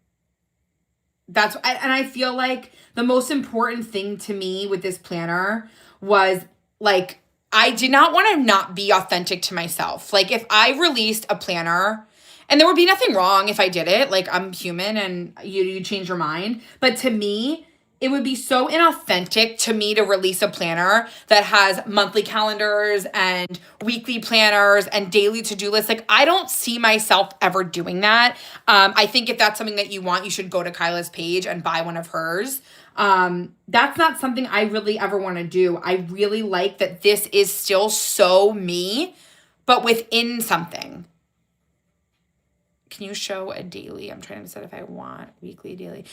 I feel like the most important thing to me with this planner was, like, I did not want to not be authentic to myself. Like, if I released a planner, and there would be nothing wrong if I did it, like, I'm human and you change your mind. But to me, it would be so inauthentic to me to release a planner that has monthly calendars and weekly planners and daily to-do lists. Like, I don't see myself ever doing that. I think if that's something that you want, you should go to Kyla's page and buy one of hers. That's not something I really ever want to do. I really like that this is still so me, but within something. Can you show a daily? I'm trying to decide if I want weekly, daily.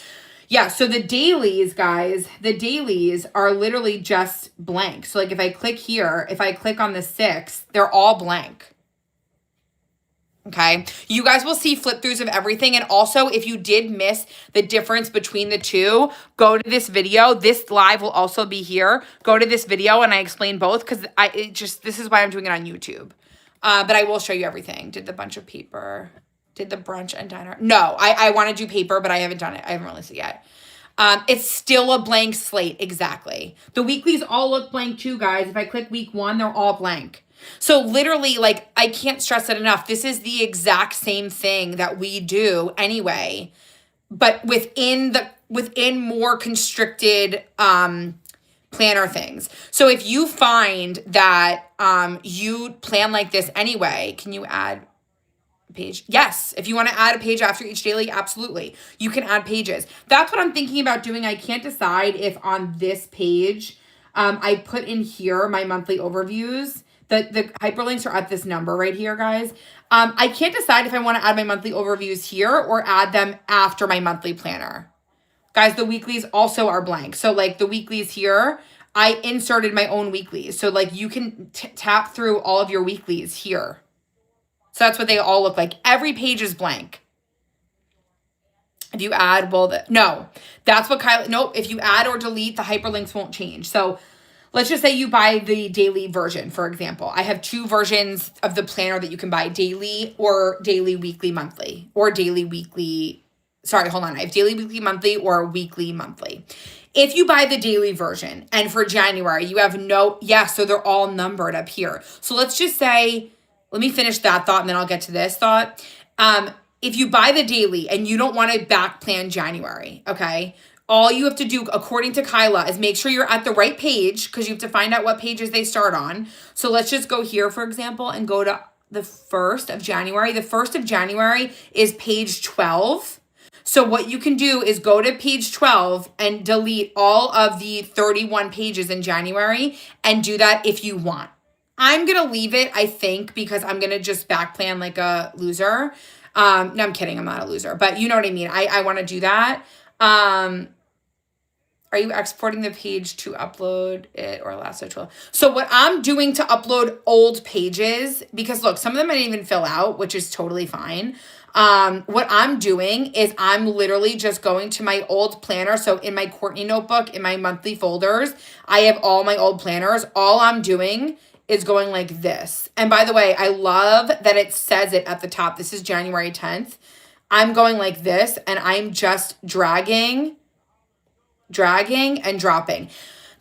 Yeah, so the dailies, guys, the dailies are literally just blank. So, like, if I click here, if I click on the 6, they're all blank. Okay. You guys will see flip throughs of everything. And also, if you did miss the difference between the two, go to this video. This live will also be here. Go to this video and I explain both because this is why I'm doing it on YouTube. But I will show you everything. Did the bunch of paper, did the brunch and diner. No, I want to do paper, but I haven't done it. I haven't released it yet. It's still a blank slate. Exactly. The weeklies all look blank too, guys. If I click week 1, they're all blank. So literally, like, I can't stress it enough. This is the exact same thing that we do anyway, but within more constricted planner things. So if you find that you plan like this anyway, can you add a page? Yes. If you want to add a page after each daily, absolutely. You can add pages. That's what I'm thinking about doing. I can't decide if on this page I put in here my monthly overviews. The hyperlinks are at this number right here, guys. I can't decide if I want to add my monthly overviews here or add them after my monthly planner. Guys, the weeklies also are blank. So like the weeklies here, I inserted my own weeklies. So like you can tap through all of your weeklies here. So that's what they all look like. Every page is blank. If you add, no, that's what Kylie, nope. If you add or delete, the hyperlinks won't change. So let's just say you buy the daily version, for example. I have 2 versions of the planner that you can buy, daily or daily, weekly, monthly, or daily, weekly. Sorry, hold on. I have daily, weekly, monthly, or weekly, monthly. If you buy the daily version and for January, you have so they're all numbered up here. So let's just say, let me finish that thought and then I'll get to this thought. If you buy the daily and you don't want to back plan January, okay? All you have to do, according to Kyla, is make sure you're at the right page because you have to find out what pages they start on. So let's just go here, for example, and go to the 1st of January. The 1st of January is page 12. So what you can do is go to page 12 and delete all of the 31 pages in January and do that if you want. I'm going to leave it, I think, because I'm going to just back plan like a loser. No, I'm kidding. I'm not a loser, but you know what I mean? I want to do that. Are you exporting the page to upload it or lasso tool? So what I'm doing to upload old pages, because look, some of them I didn't even fill out, which is totally fine. What I'm doing is I'm literally just going to my old planner. So in my Courtney notebook, in my monthly folders, I have all my old planners. All I'm doing is going like this. And by the way, I love that it says it at the top. This is January 10th. I'm going like this and I'm just dragging and dropping.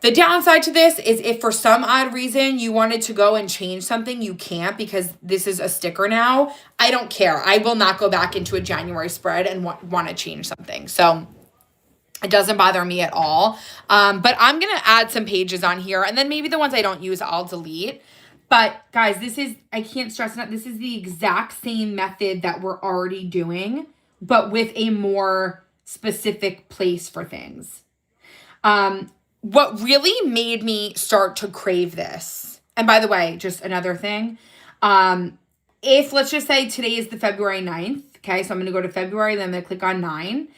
The downside to this is if for some odd reason you wanted to go and change something, you can't because this is a sticker now. I don't care. I will not go back into a January spread and want to change something. So it doesn't bother me at all. But I'm going to add some pages on here and then maybe the ones I don't use, I'll delete. But guys, I can't stress enough. This is the exact same method that we're already doing, but with a more specific place for things. What really made me start to crave this, and by the way, just another thing, if let's just say today is the February 9th, okay, so I'm going to go to February, then I'm going to click on 9.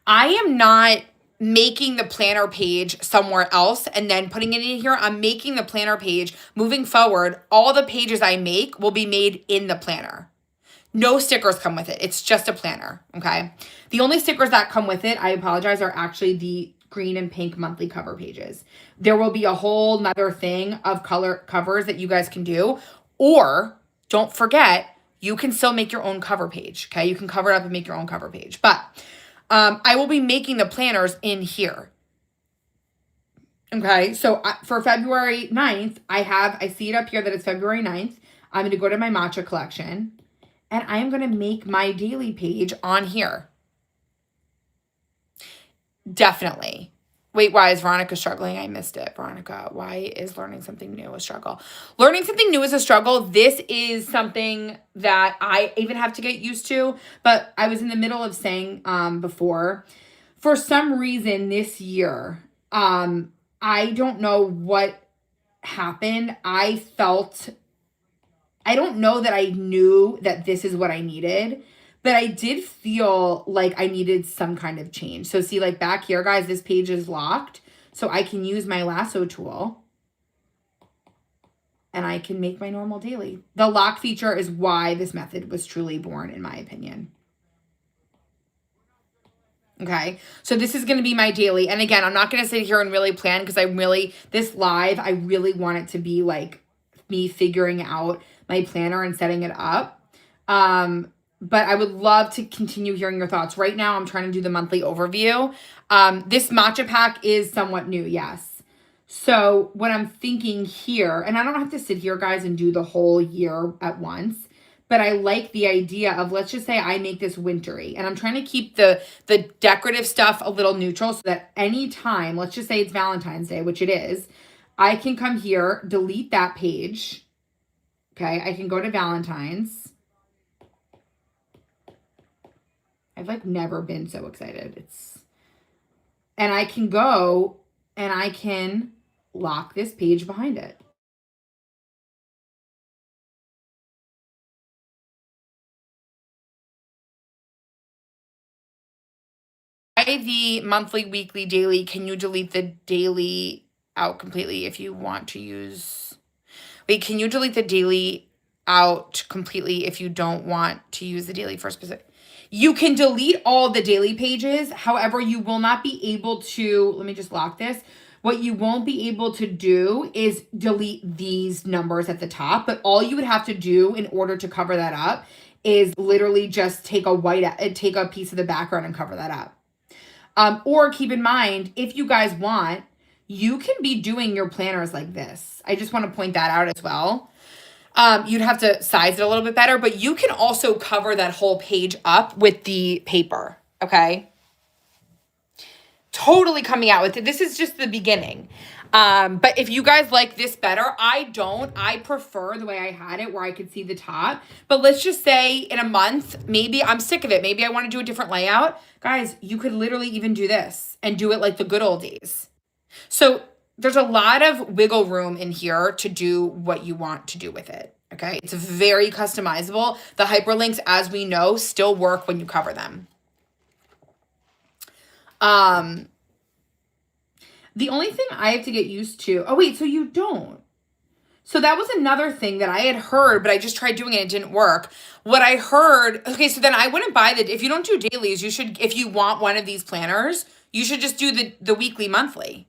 I am not making the planner page somewhere else and then putting it in here. I'm making the planner page moving forward. All the pages I make will be made in the planner. No stickers come with it. It's just a planner, okay? The only stickers that come with it, I apologize, are actually the green and pink monthly cover pages. There will be a whole nother thing of color covers that you guys can do. Or don't forget, you can still make your own cover page, okay? You can cover it up and make your own cover page. But I will be making the planners in here. Okay, so for February 9th, I see it up here that it's February 9th. I'm going to go to my matcha collection and I am going to make my daily page on here. Definitely. Wait, why is Veronica struggling? I missed it. Veronica, why is learning something new a struggle? Learning something new is a struggle. This is something that I even have to get used to, but I was in the middle of saying before, for some reason this year, I don't know what happened. I don't know that I knew that this is what I needed, but I did feel like I needed some kind of change. So see, like back here, guys, this page is locked. So I can use my lasso tool and I can make my normal daily. The lock feature is why this method was truly born, in my opinion. Okay, so this is going to be my daily. And again, I'm not going to sit here and really plan because this live, I really want it to be like me figuring out my planner and setting it up. But I would love to continue hearing your thoughts. Right now, I'm trying to do the monthly overview. This matcha pack is somewhat new, yes. So what I'm thinking here, and I don't have to sit here, guys, and do the whole year at once, but I like the idea of, let's just say I make this wintry, and I'm trying to keep the decorative stuff a little neutral so that anytime, let's just say it's Valentine's Day, which it is, I can come here, delete that page. Okay, I can go to Valentine's. I've like never been so excited. And I can go and I can lock this page behind it. The monthly, weekly, daily, can you delete the daily out completely if you want to use... Wait, can you delete the daily out completely if you don't want to use the daily for specific... You can delete all the daily pages. However, you will not be able to... Let me just lock this. What you won't be able to do is delete these numbers at the top. But all you would have to do in order to cover that up is literally just take a piece of the background and cover that up. Or keep in mind, if you guys want, you can be doing your planners like this. I just want to point that out as well. You'd have to size it a little bit better, but you can also cover that whole page up with the paper, okay? Totally coming out with it. This is just the beginning. But if you guys like this better, I don't. I prefer the way I had it where I could see the top. But let's just say in a month, maybe I'm sick of it. Maybe I want to do a different layout. Guys, you could literally even do this and do it like the good old days. So there's a lot of wiggle room in here to do what you want to do with it. Okay, it's very customizable. The hyperlinks, as we know, still work when you cover them. The only thing I have to get used to... Oh, wait, so you don't. So that was another thing that I had heard, but I just tried doing it. It didn't work. What I heard... Okay, so then I wouldn't buy the... If you don't do dailies, you should... If you want one of these planners, you should just do the weekly, monthly.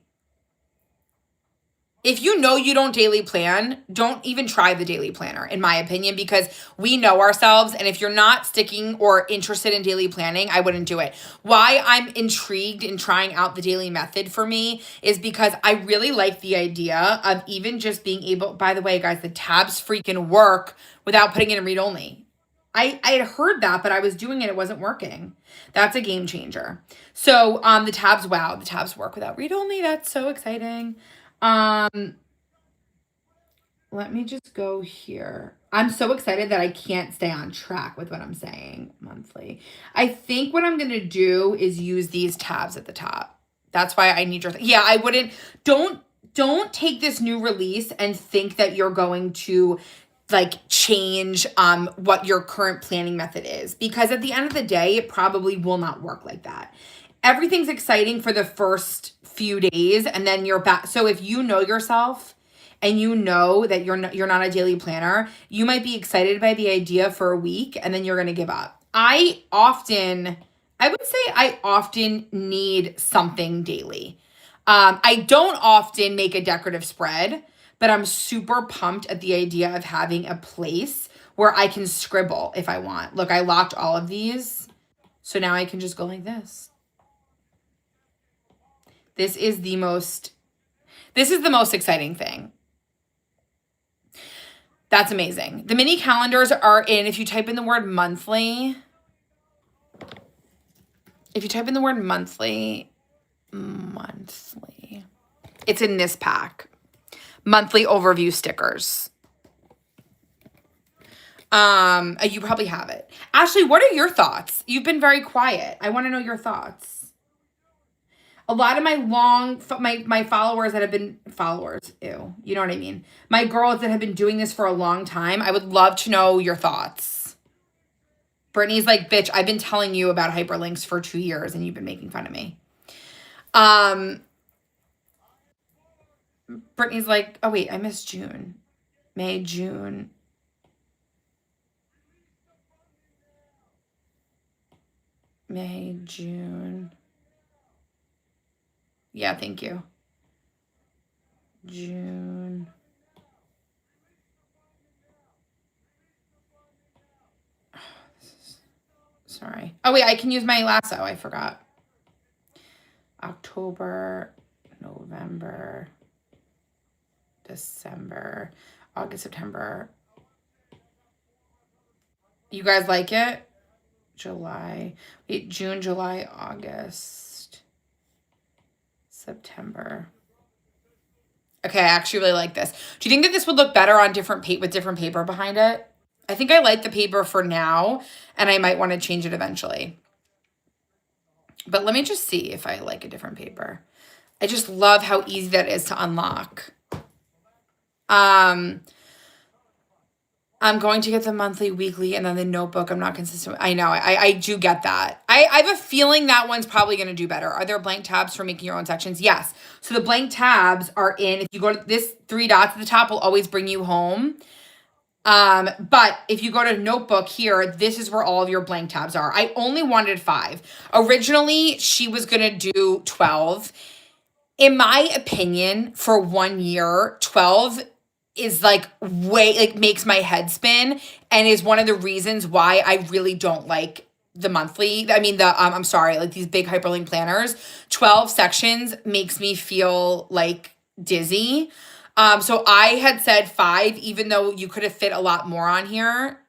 If you know you don't daily plan, don't even try the daily planner, in my opinion, because we know ourselves. And if you're not sticking or interested in daily planning, I wouldn't do it. Why I'm intrigued in trying out the daily method for me is because I really like the idea of even just being able... By the way, guys, the tabs freaking work without putting it in read only. I had heard that, but I was doing it. It wasn't working. That's a game changer. So the tabs, wow, the tabs work without read only. That's so exciting. Let me just go here. I'm so excited that I can't stay on track with what I'm saying monthly. I think what I'm going to do is use these tabs at the top. That's why I need your... Yeah, I wouldn't... Don't take this new release and think that you're going to like change what your current planning method is, because at the end of the day, it probably will not work like that. Everything's exciting for the first few days and then you're back. So if you know yourself and you know that you're not a daily planner, you might be excited by the idea for a week and then you're going to give up. I would say I often need something daily. I don't often make a decorative spread, but I'm super pumped at the idea of having a place where I can scribble if I want. Look, I locked all of these. So now I can just go like this. This is the most exciting thing. That's amazing. The mini calendars are in, if you type in the word monthly, monthly, it's in this pack. Monthly overview stickers. You probably have it. Ashley, what are your thoughts? You've been very quiet. I want to know your thoughts. A lot of my followers that have been followers, ew, you know what I mean? My girls that have been doing this for a long time, I would love to know your thoughts. Brittany's like, bitch, I've been telling you about hyperlinks for 2 years and you've been making fun of me. Brittany's like, oh wait, I missed June. May, June. May, June. Yeah, thank you. June. Sorry. Oh, wait, I can use my lasso. I forgot. October, November, December, August, September. You guys like it? July. Wait, June, July, August, September. Okay, I actually really like this. Do you think that this would look better on different with different paper behind it? I think I like the paper for now, and I might want to change it eventually. But let me just see if I like a different paper. I just love how easy that is to unlock. I'm going to get the monthly, weekly, and then the notebook. I'm not consistent. I know. I do get that. I have a feeling that one's probably going to do better. Are there blank tabs for making your own sections? Yes. So the blank tabs are in. If you go to this 3 dots at the top, will always bring you home. But if you go to notebook here, this is where all of your blank tabs are. I only wanted 5. Originally, she was going to do 12. In my opinion, for 1 year, 12 is makes my head spin and is one of the reasons why I really don't like the monthly. I mean, I'm sorry, like these big hyperlink planners. 12 sections makes me feel like dizzy. So I had said 5, even though you could have fit a lot more on here.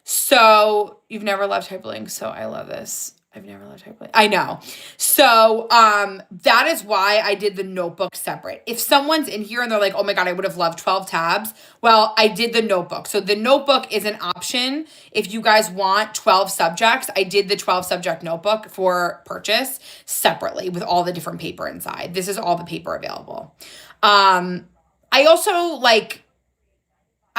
So you've never loved hyperlinks, so I love this. I've never loved hyperlinks. I know. So that is why I did the notebook separate. If someone's in here and they're like, oh my God, I would have loved 12 tabs. Well, I did the notebook. So the notebook is an option. If you guys want 12 subjects, I did the 12 subject notebook for purchase separately with all the different paper inside. This is all the paper available. I also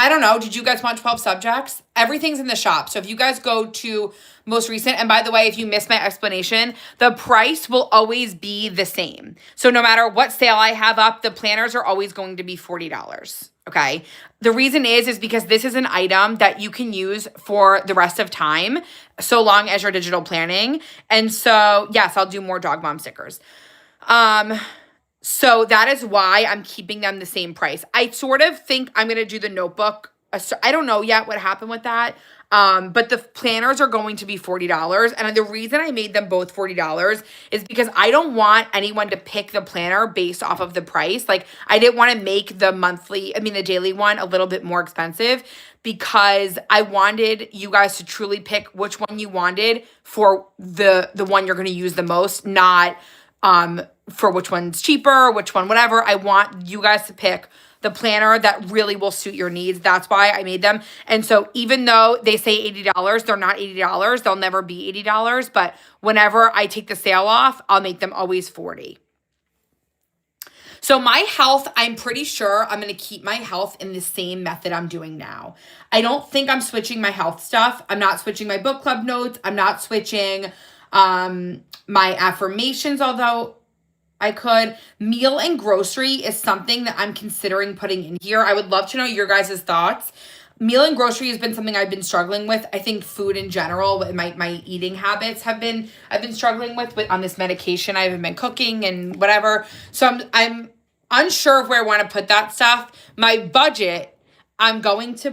I don't know. Did you guys want 12 subjects? Everything's in the shop. So if you guys go to most recent, and by the way, if you missed my explanation, the price will always be the same. So no matter what sale I have up, the planners are always going to be $40. Okay. The reason is because this is an item that you can use for the rest of time, so long as you're digital planning. And so, yes, I'll do more dog mom stickers. So that is why I'm keeping them the same price. I sort of think I'm going to do the notebook. I don't know yet what happened with that. But the planners are going to be $40. And the reason I made them both $40 is because I don't want anyone to pick the planner based off of the price. Like I didn't want to make the daily one a little bit more expensive because I wanted you guys to truly pick which one you wanted for the one you're going to use the most, not for which one's cheaper, which one, whatever. I want you guys to pick the planner that really will suit your needs. That's why I made them. And so even though they say $80, they're not $80. They'll never be $80. But whenever I take the sale off, I'll make them always $40. So my health, I'm pretty sure I'm going to keep my health in the same method I'm doing now. I don't think I'm switching my health stuff. I'm not switching my book club notes. I'm not switching my affirmations, although I could. Meal and grocery is something that I'm considering putting in here. I would love to know your guys' thoughts. Meal and grocery has been something I've been struggling with. I think food in general, my eating habits I've been struggling with on this medication. I haven't been cooking and whatever. So I'm unsure of where I want to put that stuff. My budget, I'm going to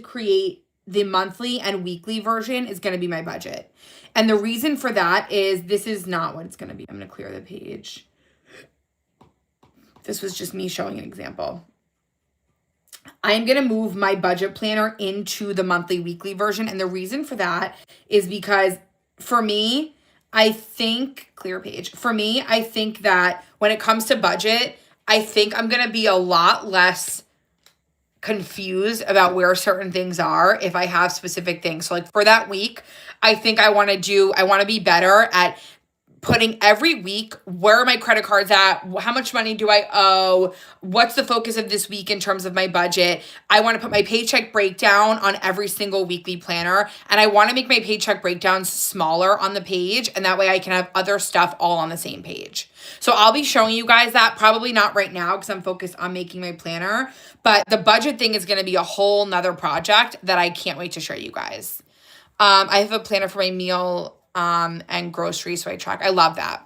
create the monthly and weekly version is going to be my budget. And the reason for that is this is not what it's going to be. I'm going to clear the page. This was just me showing an example. I'm going to move my budget planner into the monthly weekly version. And the reason for that is because for me, I think that when it comes to budget, I think I'm going to be a lot less confused about where certain things are if I have specific things. So like for that week, I think I want to be better at putting every week, where are my credit cards at? How much money do I owe? What's the focus of this week in terms of my budget? I want to put my paycheck breakdown on every single weekly planner. And I want to make my paycheck breakdowns smaller on the page. And that way I can have other stuff all on the same page. So I'll be showing you guys that, probably not right now because I'm focused on making my planner. But the budget thing is going to be a whole nother project that I can't wait to show you guys. I have a planner for my meal and groceries, so I track. I love that.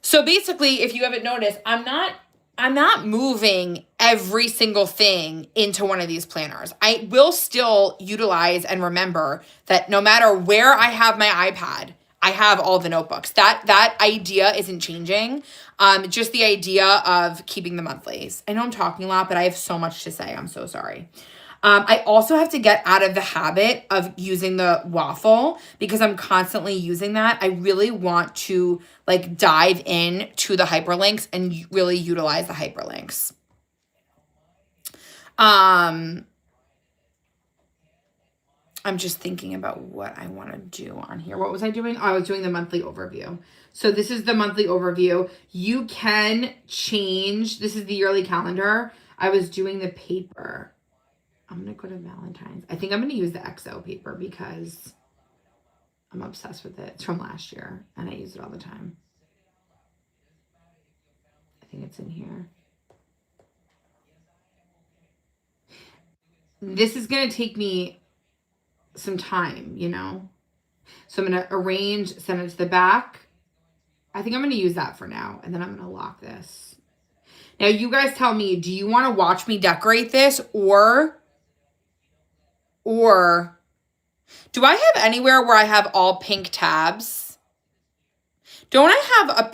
So basically, if you haven't noticed, I'm not moving every single thing into one of these planners. I will still utilize and remember that no matter where I have my iPad, I have all the notebooks. That idea isn't changing. Just the idea of keeping the monthlies. I know I'm talking a lot, but I have so much to say. I'm so sorry. I also have to get out of the habit of using the waffle because I'm constantly using that. I really want to like dive in to the hyperlinks and really utilize the hyperlinks. I'm just thinking about what I want to do on here. What was I doing? Oh, I was doing the monthly overview. So this is the monthly overview. You can change. This is the yearly calendar. I was doing the paper. I'm going to go to Valentine's. I think I'm going to use the XO paper because I'm obsessed with it. It's from last year and I use it all the time. I think it's in here. This is going to take me some time, you know? So I'm going to arrange, send it to the back. I think I'm going to use that for now. And then I'm going to lock this. Now you guys tell me, do you want to watch me decorate this or do I have anywhere where I have all pink tabs? Don't I have a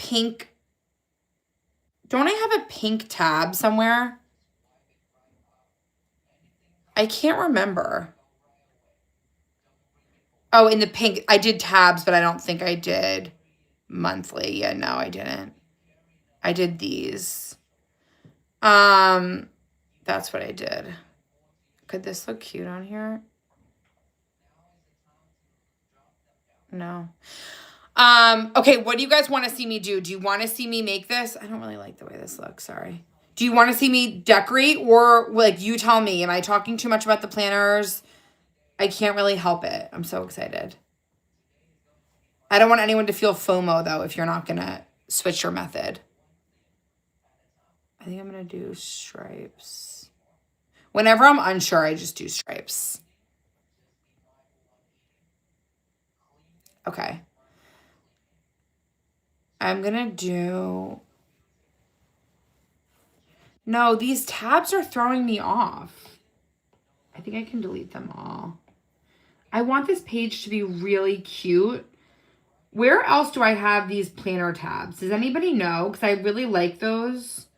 pink tab somewhere? I can't remember. Oh, in the pink, I did tabs, but I don't think I did monthly. Yeah, no, I didn't. I did these. That's what I did. Could this look cute on here? No. Okay, what do you guys want to see me do? Do you want to see me make this? I don't really like the way this looks, sorry. Do you want to see me decorate or like you tell me? Am I talking too much about the planners? I can't really help it. I'm so excited. I don't want anyone to feel FOMO though if you're not going to switch your method. I think I'm going to do stripes. Whenever I'm unsure, I just do stripes. Okay. I'm going to do... No, these tabs are throwing me off. I think I can delete them all. I want this page to be really cute. Where else do I have these planner tabs? Does anybody know? Because I really like those.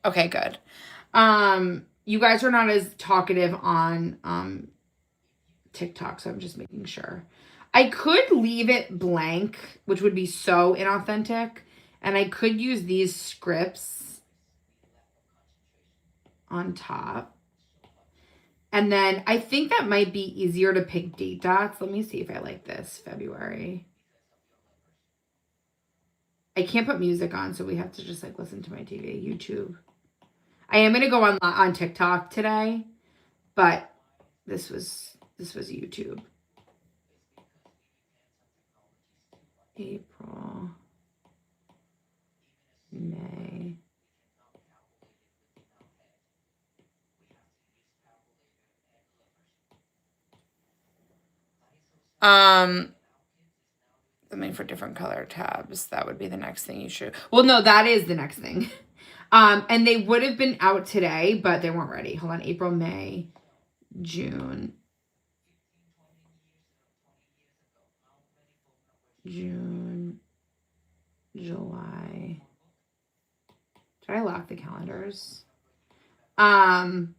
Okay, good. You guys are not as talkative on TikTok, so I'm just making sure. I could leave it blank, which would be so inauthentic. And I could use these scripts on top. And then I think that might be easier to pick date dots. Let me see if I like this. February. I can't put music on, so we have to just like listen to my TV. YouTube. I am going to go on TikTok today, but this was YouTube. April, May. I mean, for different color tabs, that would be the next thing you should. Well, no, that is the next thing. And they would have been out today, but they weren't ready. Hold on, April, May, June. June, July. Did I lock the calendars? August.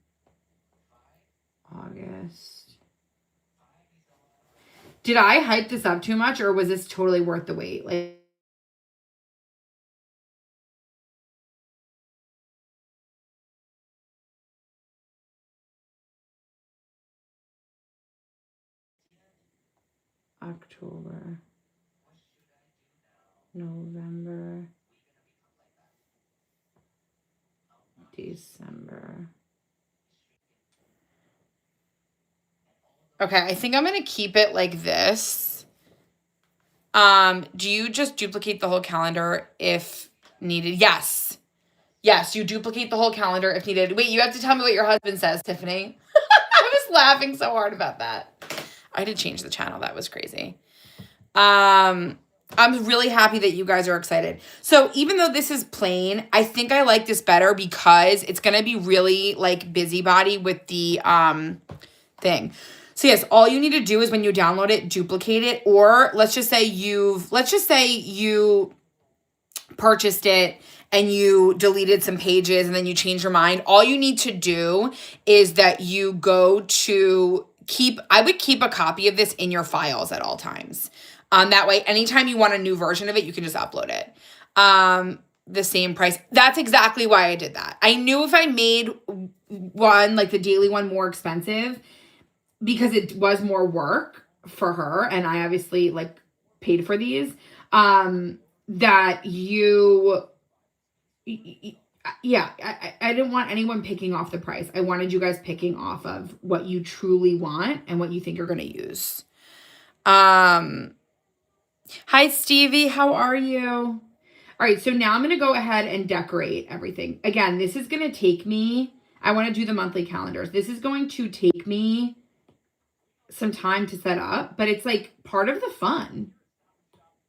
Did I hype this up too much or was this totally worth the wait? Like, October, November, December. Okay, I think I'm going to keep it like this. Do you just duplicate the whole calendar if needed? Yes. Yes, you duplicate the whole calendar if needed. Wait, you have to tell me what your husband says, Tiffany. I was laughing so hard about that. I did change the channel. That was crazy. I'm really happy that you guys are excited. So even though this is plain, I think I like this better because it's going to be really like busybody with the thing. So yes, all you need to do is when you download it, duplicate it, or let's just say you purchased it and you deleted some pages and then you change your mind. All you need to do is that you go to I would keep a copy of this in your files at all times. That way, anytime you want a new version of it, you can just upload it. The same price. That's exactly why I did that. I knew if I made one, like the daily one, more expensive, because it was more work for her, and I obviously like paid for these, that yeah, I didn't want anyone picking off the price. I wanted you guys picking off of what you truly want and what you think you're going to use. Hi, Stevie. How are you? All right. So now I'm going to go ahead and decorate everything. Again, this is going to take me, I want to do the monthly calendars. This is going to take me some time to set up, but it's like part of the fun.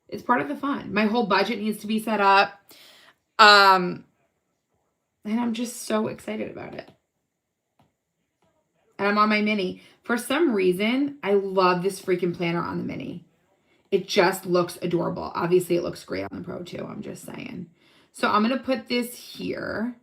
It's part of the fun. My whole budget needs to be set up. And I'm just so excited about it. And I'm on my mini. For some reason, I love this freaking planner on the mini. It just looks adorable. Obviously, it looks great on the Pro too. I'm just saying. So I'm going to put this here.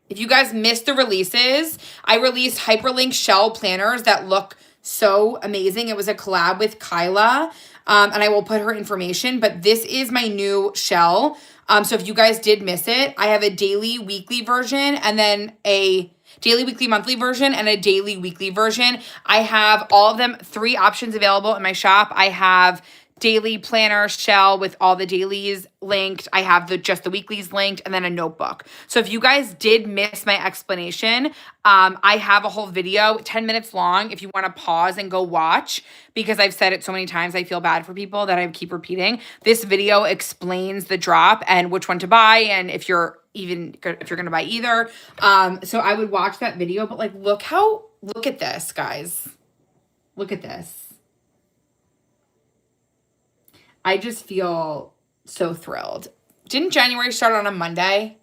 If you guys missed the releases, I released hyperlink shell planners that look so amazing. It was a collab with Kyla, and I will put her information, but this is my new shell. So if you guys did miss it, I have a daily, weekly version, and then a daily, weekly, monthly version, and a daily, weekly version. I have all of them, 3 options available in my shop. I have daily planner shell with all the dailies linked. I have just the weeklies linked, and then a notebook. So if you guys did miss my explanation, I have a whole video, 10 minutes long, if you want to pause and go watch, because I've said it so many times, I feel bad for people that I keep repeating. This video explains the drop and which one to buy, and if you're going to buy either. So I would watch that video, but like, look at this, guys. Look at this. I just feel so thrilled. Didn't January start on a Monday?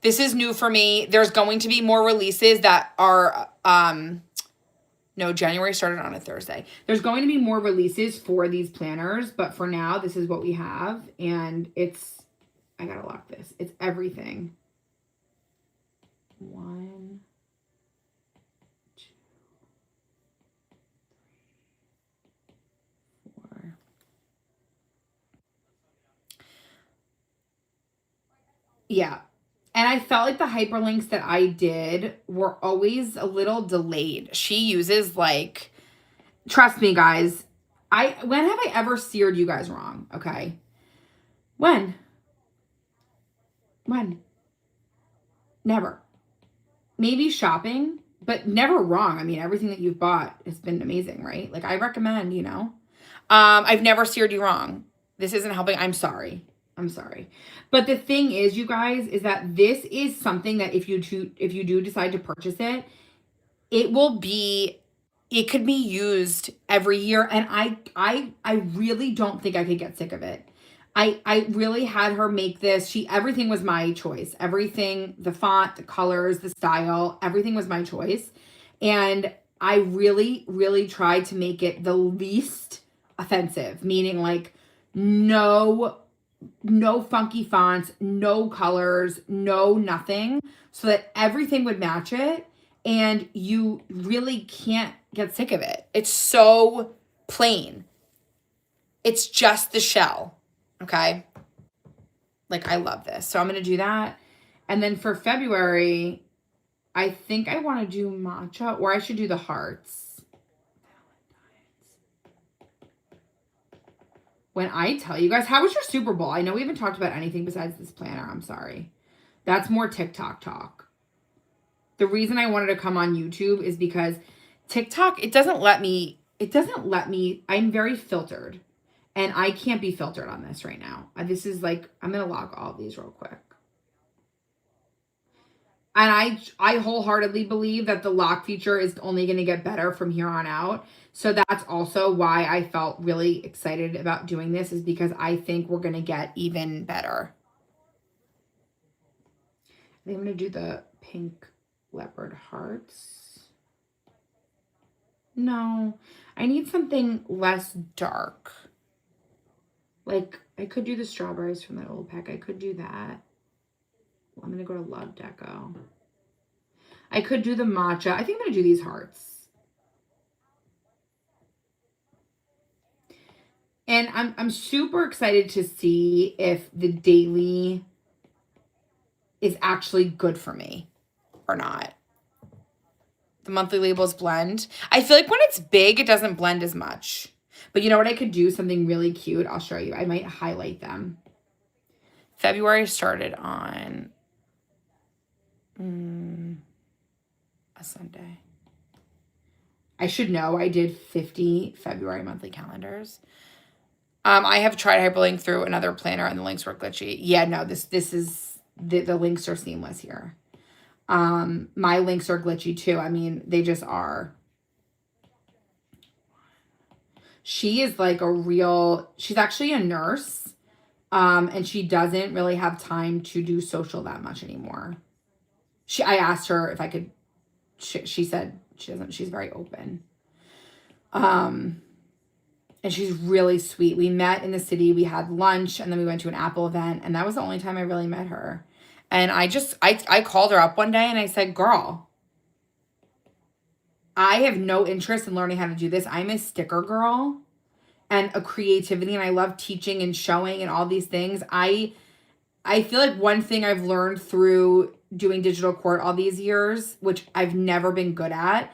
This is new for me. There's going to be more releases that are, no, January started on a Thursday. There's going to be more releases for these planners, but for now, this is what we have. And I gotta lock this. It's everything. 1, 2, 4. Yeah. And I felt like the hyperlinks that I did were always a little delayed. She uses trust me, guys. When have I ever steered you guys wrong? Okay. When? Never. Maybe shopping, but never wrong. I mean, everything that you've bought has been amazing, right? Like, I recommend, I've never steered you wrong. This isn't helping. I'm sorry. But the thing is, you guys, is that this is something that if you do decide to purchase it, it could be used every year. And I really don't think I could get sick of it. I really had her make this. Everything was my choice. Everything, the font, the colors, the style, everything was my choice. And I really, really tried to make it the least offensive, meaning like no funky fonts, no colors, no nothing, so that everything would match it and you really can't get sick of it. It's so plain. It's just the shell. Okay. Like, I love this. So I'm going to do that. And then for February, I think I want to do matcha, or I should do the hearts. When I tell you guys, how was your Super Bowl? I know we haven't talked about anything besides this planner. I'm sorry. That's more TikTok talk. The reason I wanted to come on YouTube is because TikTok, it doesn't let me, I'm very filtered. And I can't be filtered on this right now. This is like, I'm going to log all of these real quick. And I wholeheartedly believe that the lock feature is only going to get better from here on out. So that's also why I felt really excited about doing this, is because I think we're going to get even better. I think I'm going to do the pink leopard hearts. No, I need something less dark. Like, I could do the strawberries from that old pack. I could do that. I'm going to go to Love Deco. I could do the matcha. I think I'm going to do these hearts. And I'm super excited to see if the daily is actually good for me or not. The monthly labels blend. I feel like when it's big, it doesn't blend as much. But you know what I could do? Something really cute. I'll show you. I might highlight them. February started on a Sunday. I should know. I did 50 February monthly calendars. I have tried hyperlink through another planner and the links were glitchy. Yeah, no, this is, the links are seamless here. My links are glitchy too. I mean, they just are. She is like she's actually a nurse. And she doesn't really have time to do social that much anymore. I asked her if I could, she said she doesn't, she's very open. And she's really sweet. We met in the city, we had lunch, and then we went to an Apple event, and that was the only time I really met her. And I called her up one day and I said, girl, I have no interest in learning how to do this. I'm a sticker girl and a creativity, and I love teaching and showing and all these things. I feel like one thing I've learned through doing DigitalCourt all these years, which I've never been good at,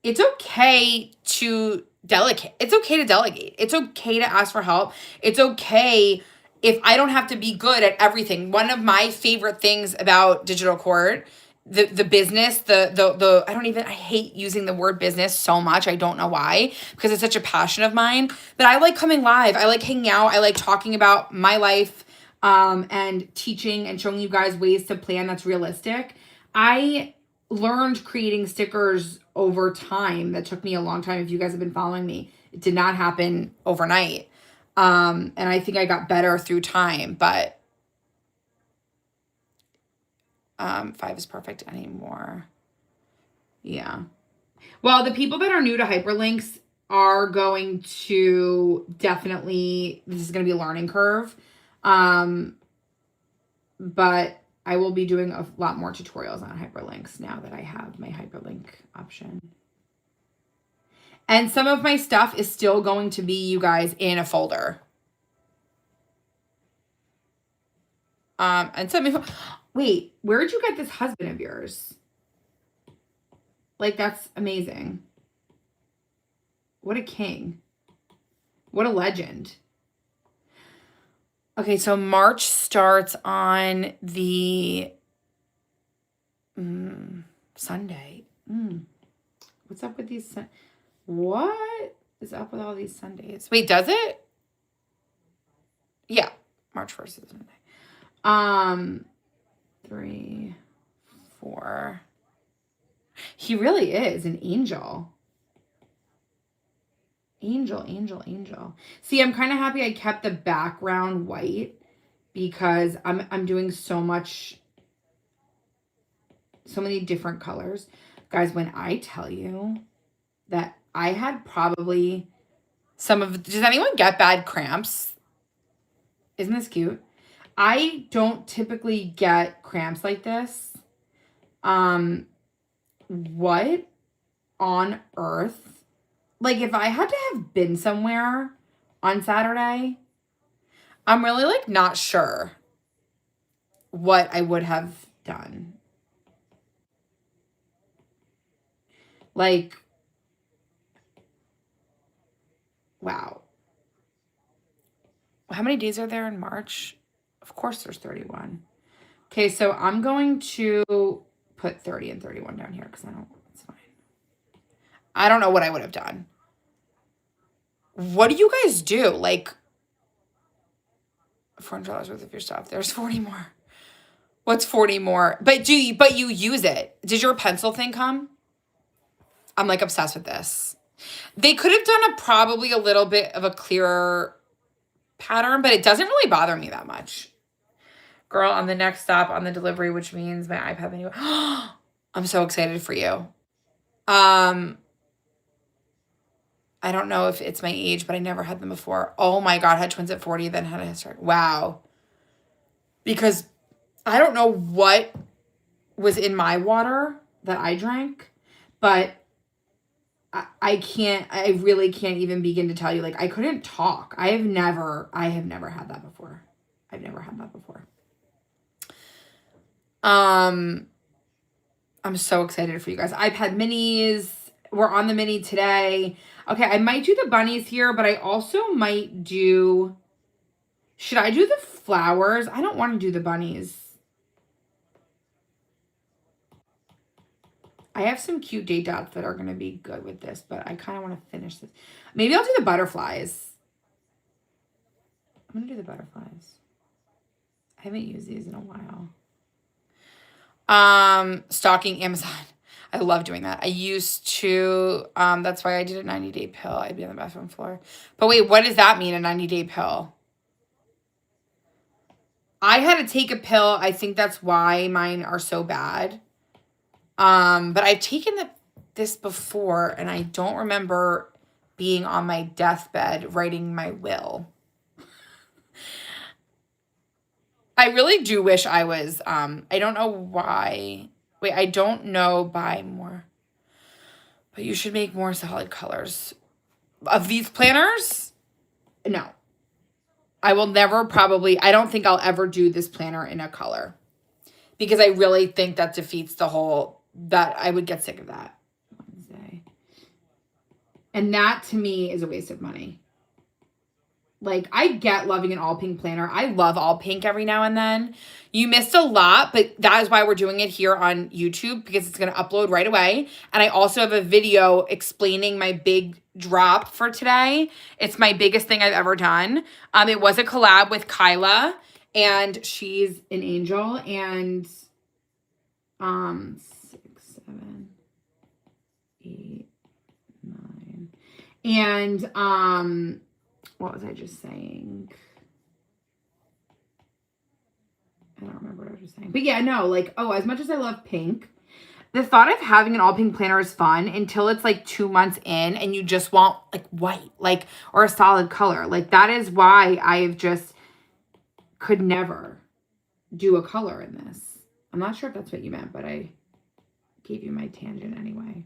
it's okay to delegate. It's okay to delegate. It's okay to ask for help. It's okay if I don't have to be good at everything. One of my favorite things about DigitalCourt, the business, I hate using the word business so much. I don't know why, because it's such a passion of mine. But I like coming live. I like hanging out. I like talking about my life, and teaching and showing you guys ways to plan that's realistic. I learned creating stickers over time. That took me a long time. If you guys have been following me, it did not happen overnight. And I think I got better through time, but 5 is perfect anymore. Yeah. Well, the people that are new to hyperlinks are going to definitely, this is going to be a learning curve. But I will be doing a lot more tutorials on hyperlinks now that I have my hyperlink option. And some of my stuff is still going to be, you guys, in a folder. And some, wait, where did you get this husband of yours? Like, that's amazing. What a king. What a legend. Okay, so March starts on the Sunday. What's up with these? What is up with all these Sundays? Wait, does it? Yeah, March 1st is Sunday. 3, 4. He really is an angel. Angel. See, I'm kind of happy I kept the background white because I'm doing so many different colors. Guys, when I tell you that I had probably does anyone get bad cramps? Isn't this cute? I don't typically get cramps like this. What on earth? Like, if I had to have been somewhere on Saturday, I'm really, like, not sure what I would have done. Like, wow. How many days are there in March? Of course there's 31. Okay, so I'm going to put 30 and 31 down here because it's fine. I don't know what I would have done. What do you guys do? Like, $400 worth of your stuff. There's 40 more. What's 40 more? But you use it. Did your pencil thing come? I'm like obsessed with this. They could have done probably a little bit of a clearer pattern, but it doesn't really bother me that much. Girl, on the next stop on the delivery, which means my iPad menu. I'm so excited for you. I don't know if it's my age, but I never had them before. Oh my God, had twins at 40, then had a history. Wow. Because I don't know what was in my water that I drank, but I really can't even begin to tell you. Like, I couldn't talk. I have never had that before. I've never had that before. I'm so excited for you guys. iPad minis. We're on the mini today. Okay, I might do the bunnies here, but I also might do... Should I do the flowers? I don't want to do the bunnies. I have some cute date dots that are going to be good with this, but I kind of want to finish this. Maybe I'll do the butterflies. I'm going to do the butterflies. I haven't used these in a while. Stalking Amazon. I love doing that. I used to, that's why I did a 90-day pill. I'd be on the bathroom floor. But wait, what does that mean, a 90-day pill? I had to take a pill. I think that's why mine are so bad. But I've taken this before, and I don't remember being on my deathbed writing my will. I really do wish I was, I don't know why. Wait, I don't know buy more. But you should make more solid colors. Of these planners? No. I will never I don't think I'll ever do this planner in a color. Because I really think that defeats the whole, that I would get sick of that. Wednesday. And that to me is a waste of money. Like, I get loving an all pink planner. I love all pink every now and then. You missed a lot, but that is why we're doing it here on YouTube, because it's going to upload right away. And I also have a video explaining my big drop for today. It's my biggest thing I've ever done. It was a collab with Kyla, and she's an angel. And 6, 7, 8, 9. And what was I just saying? I don't remember what I was just saying. But yeah, no, like, oh, as much as I love pink, the thought of having an all pink planner is fun until it's like 2 months in and you just want like white, like, or a solid color. Like, that is why I've just could never do a color in this. I'm not sure if that's what you meant, but I gave you my tangent anyway.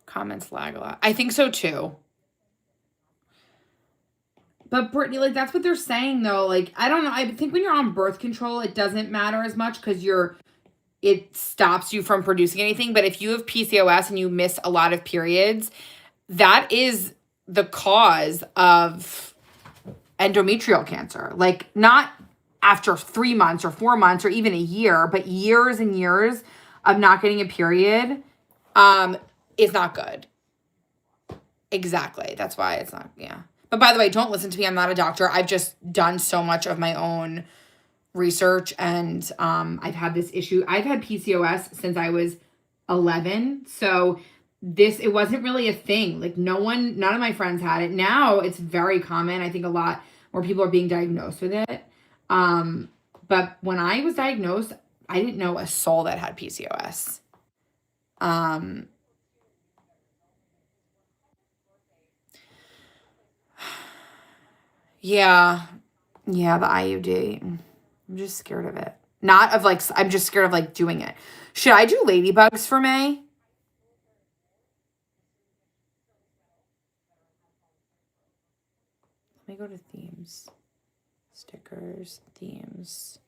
Comments lag a lot. I think so too. But Brittany, like, that's what they're saying though. Like, I don't know. I think when you're on birth control, it doesn't matter as much because it stops you from producing anything. But if you have PCOS and you miss a lot of periods, that is the cause of endometrial cancer. Like, not after 3 months or 4 months or even a year, but years and years of not getting a period. Is not good. Exactly. That's why it's not, yeah. But by the way, don't listen to me. I'm not a doctor. I've just done so much of my own research, and I've had this issue. I've had PCOS since I was 11. So it wasn't really a thing. Like, none of my friends had it. Now it's very common. I think a lot more people are being diagnosed with it. But when I was diagnosed, I didn't know a soul that had PCOS. Yeah, the IUD. I'm just scared of it. Not of like, I'm just scared of like doing it. Should I do ladybugs for May? Let me go to themes. Stickers, themes.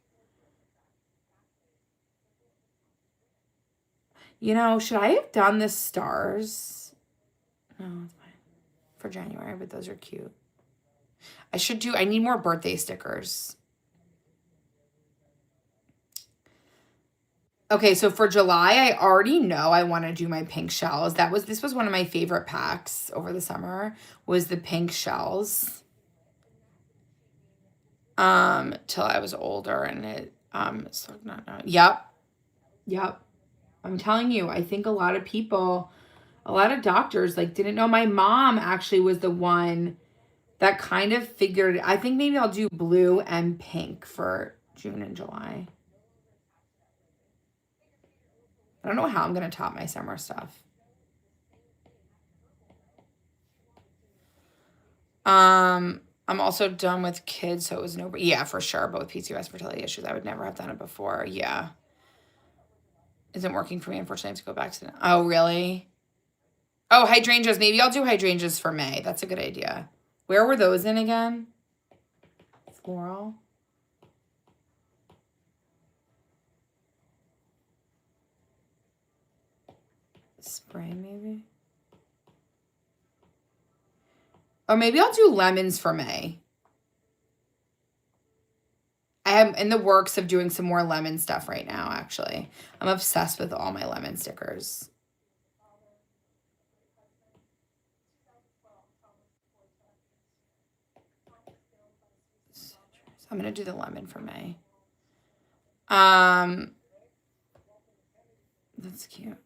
You know, should I have done the stars? No, it's fine. For January, but those are cute. I need more birthday stickers. Okay, so for July, I already know I want to do my pink shells. This was one of my favorite packs over the summer, was the pink shells. Till I was older and it, so not. Yep. I'm telling you, I think a lot of doctors like didn't know. My mom actually was the one that kind of figured, I think maybe I'll do blue and pink for June and July. I don't know how I'm going to top my summer stuff. I'm also done with kids, so it was no, yeah, for sure. But with PCOS fertility issues, I would never have done it before. Yeah. Isn't working for me, unfortunately. I have to go back to that. Oh, really? Oh, hydrangeas. Maybe I'll do hydrangeas for May. That's a good idea. Where were those in again? Floral. Spray, maybe? Or maybe I'll do lemons for May. I am in the works of doing some more lemon stuff right now, actually. I'm obsessed with all my lemon stickers. I'm going to do the lemon for May. That's cute.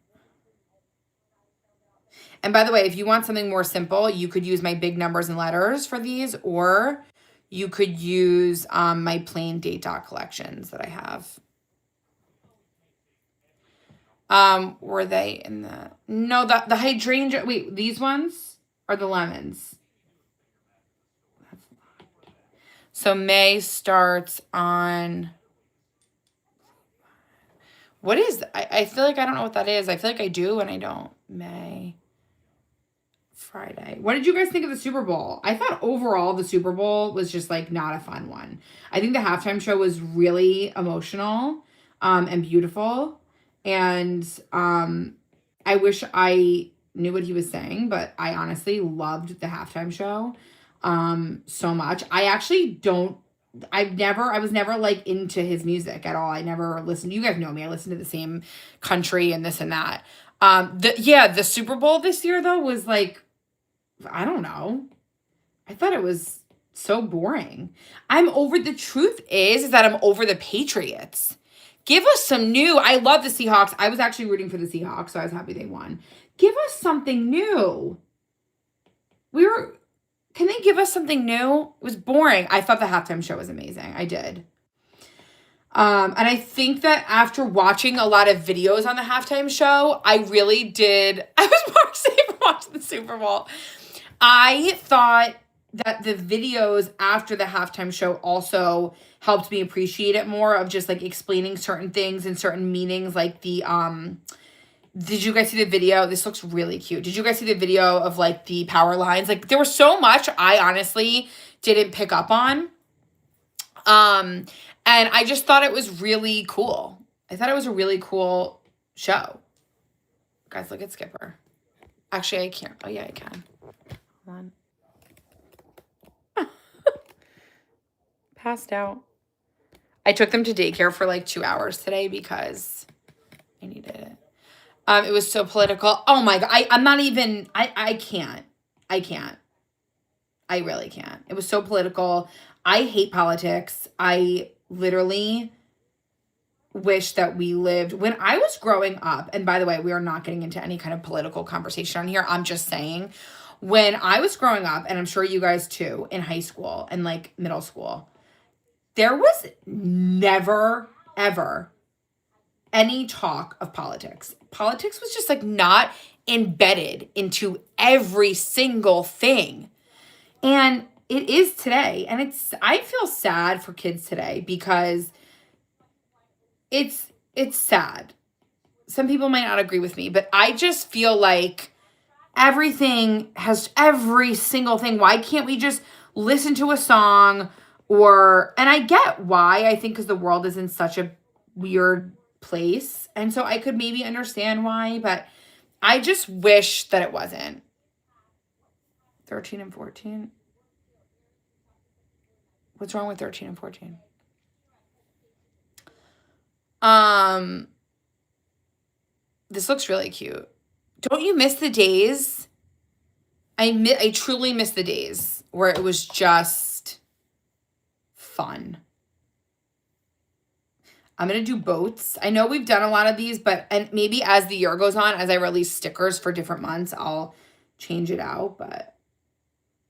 And by the way, if you want something more simple, you could use my big numbers and letters for these, or you could use my plain date dot collections that I have. Were they in the, no, the hydrangea, wait, these ones are the lemons. So May starts on, what is, I feel like I don't know what that is. I feel like I do and I don't. May, Friday. What did you guys think of the Super Bowl? I thought overall the Super Bowl was just like not a fun one. I think the halftime show was really emotional and beautiful. And I wish I knew what he was saying, but I honestly loved the halftime show so much. I was never like into his music at all. I never listened. You guys know me. I listen to the same country and this and that. The Super Bowl this year though was like, I don't know. I thought it was so boring. The truth is that I'm over the Patriots. Give us some new, I love the Seahawks. I was actually rooting for the Seahawks, so I was happy they won. Give us something new. Can they give us something new? It was boring. I thought the halftime show was amazing. I did. And I think that after watching a lot of videos on the halftime show, I really did. I was more excited for watching the Super Bowl. I thought that the videos after the halftime show also helped me appreciate it more, of just like explaining certain things and certain meanings. Like did you guys see the video? This looks really cute. Did you guys see the video of like the power lines? Like there was so much I honestly didn't pick up on. And I just thought it was really cool. I thought it was a really cool show. Guys, look at Skipper. Actually, I can't. Oh, yeah, I can. Hold on. Passed out. I took them to daycare for like 2 hours today because I needed it. It was so political. Oh, my God. I'm not even... I can't. I really can't. It was so political. I hate politics. I literally wish that we lived when I was growing up. And by the way, we are not getting into any kind of political conversation on here. I'm just saying, when I was growing up, and I'm sure you guys too, in high school and like middle school, there was never, ever any talk of politics. Politics was just like not embedded into every single thing. And it is today. And I feel sad for kids today because it's sad. Some people might not agree with me, but I just feel like every single thing. Why can't we just listen to a song and I get why, I think because the world is in such a weird place. And so I could maybe understand why, but I just wish that it wasn't. 13 and 14. What's wrong with 13 and 14? This looks really cute. Don't you miss the days? I truly miss the days where it was just fun. I'm going to do boats. I know we've done a lot of these, and maybe as the year goes on, as I release stickers for different months, I'll change it out. But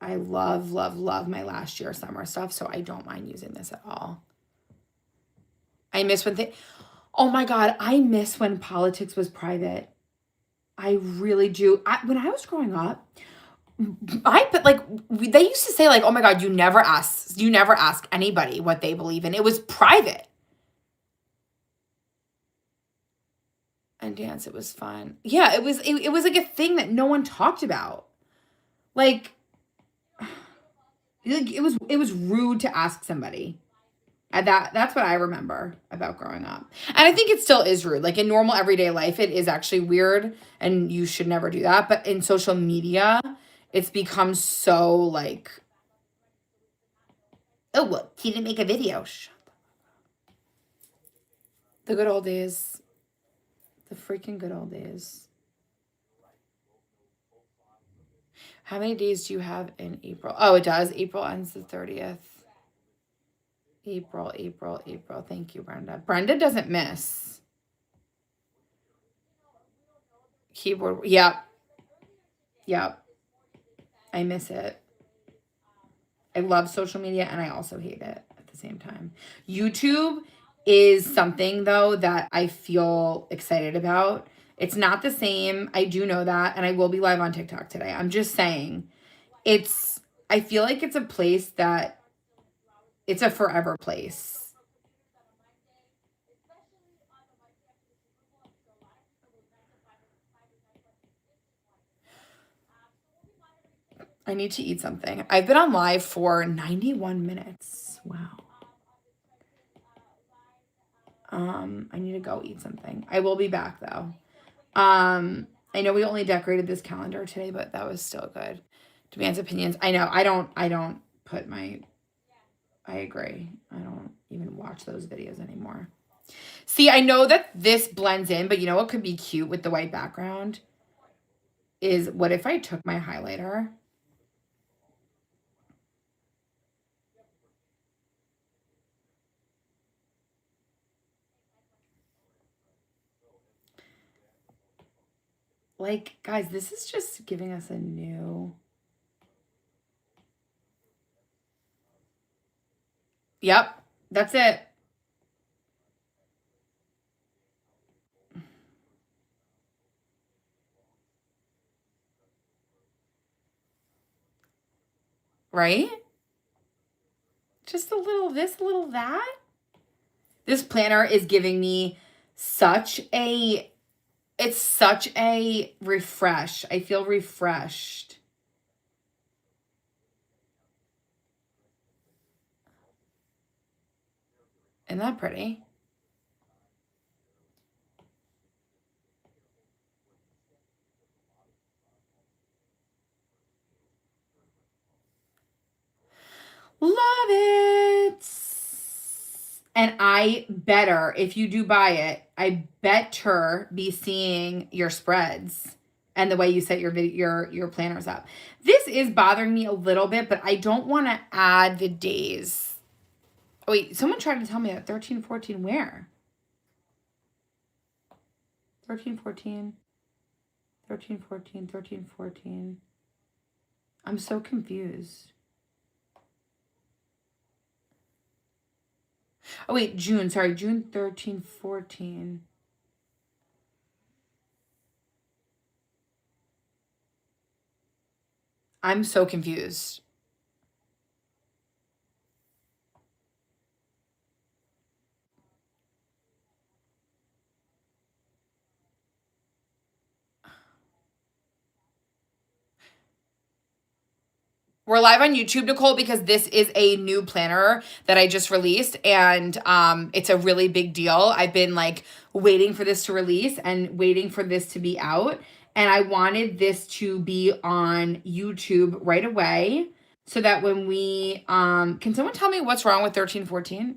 I love, love, love my last year summer stuff, so I don't mind using this at all. I miss oh my God, I miss when politics was private. I really do. When I was growing up, they used to say like, oh my God, you never ask anybody what they believe in. It was private. And dance, it was fun. Yeah, it was like a thing that no one talked about. Like it was rude to ask somebody. And that's what I remember about growing up. And I think it still is rude. Like in normal everyday life, it is actually weird and you should never do that. But in social media, it's become so like, oh, well, he didn't make a video. Shut up. The good old days. The freaking good old days. How many days do you have in April? Oh, it does. April ends the 30th. April. Thank you, Brenda. Brenda doesn't miss. Keyboard. Yep. I miss it. I love social media and I also hate it at the same time. YouTube is something though that I feel excited about. It's not the same. I do know that. And I will be live on TikTok today. I'm just saying I feel like it's a place that it's a forever place. I need to eat something. I've been on live for 91 minutes. Wow. I need to go eat something. I will be back though. I know we only decorated this calendar today, but that was still good. Demands opinions. I know. I don't put my, I agree. I don't even watch those videos anymore. See, I know that this blends in, but you know what could be cute with the white background is what if I took my highlighter like, guys, this is just giving us a new. Yep, that's it. Right? Just a little this, a little that. This planner is giving me it's such a refresh. I feel refreshed. Isn't that pretty? Love it. And I better, if you do buy it, I better be seeing your spreads and the way you set your planners up. This is bothering me a little bit, but I don't want to add the days. Oh, wait, someone tried to tell me that 13, 14, where? 13, 14, 13, 14, 13, 14. I'm so confused. Oh, wait, June 13, 14. I'm so confused. We're live on YouTube, Nicole, because this is a new planner that I just released, and it's a really big deal. I've been like waiting for this to release and waiting for this to be out, And I wanted this to be on YouTube right away so that when we, can someone tell me what's wrong with 1314?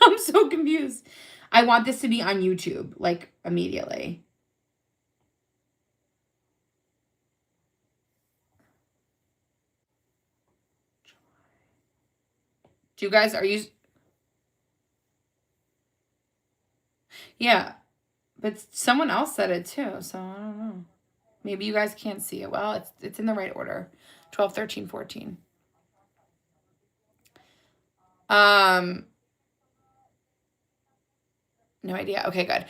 I'm so confused. I want this to be on YouTube, like immediately. Do you guys, are you, yeah, but someone else said it too, so I don't know. Maybe you guys can't see it. Well, it's in the right order. 12, 13, 14. No idea. Okay, good.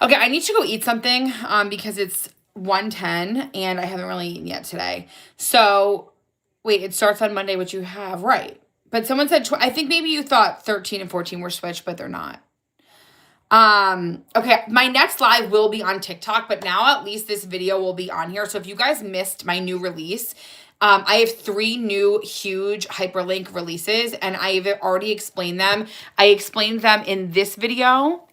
Okay, I need to go eat something because it's 1:10 and I haven't really eaten yet today. So, wait, it starts on Monday, which you have, right. But someone said, I think maybe you thought 13 and 14 were switched, but they're not. Okay, my next live will be on TikTok, but now at least this video will be on here. So if you guys missed my new release, I have 3 new huge hyperlink releases and I've already explained them. I explained them in this video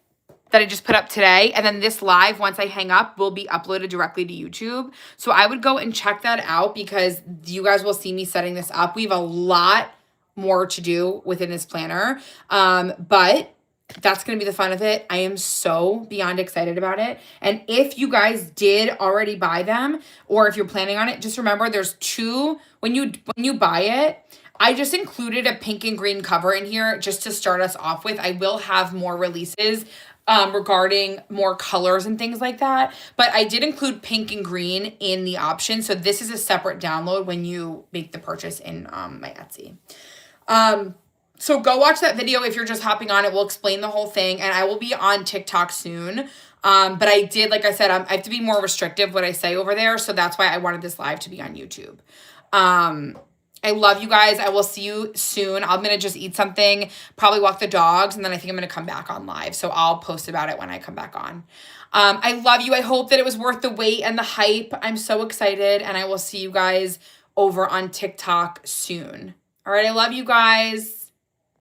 that I just put up today. And then this live, once I hang up, will be uploaded directly to YouTube. So I would go and check that out because you guys will see me setting this up. We have a lot more to do within this planner. But that's going to be the fun of it. I am so beyond excited about it. And if you guys did already buy them, or if you're planning on it, just remember there's 2, when you buy it, I just included a pink and green cover in here just to start us off with. I will have more releases regarding more colors and things like that. But I did include pink and green in the option. So this is a separate download when you make the purchase in my Etsy. So go watch that video if you're just hopping on. It will explain the whole thing. And I will be on TikTok soon. But I did, like I said, I have to be more restrictive what I say over there. So that's why I wanted this live to be on YouTube. I love you guys. I will see you soon. I'm going to just eat something, probably walk the dogs, and then I think I'm going to come back on live. So I'll post about it when I come back on. I love you. I hope that it was worth the wait and the hype. I'm so excited, and I will see you guys over on TikTok soon. All right, I love you guys.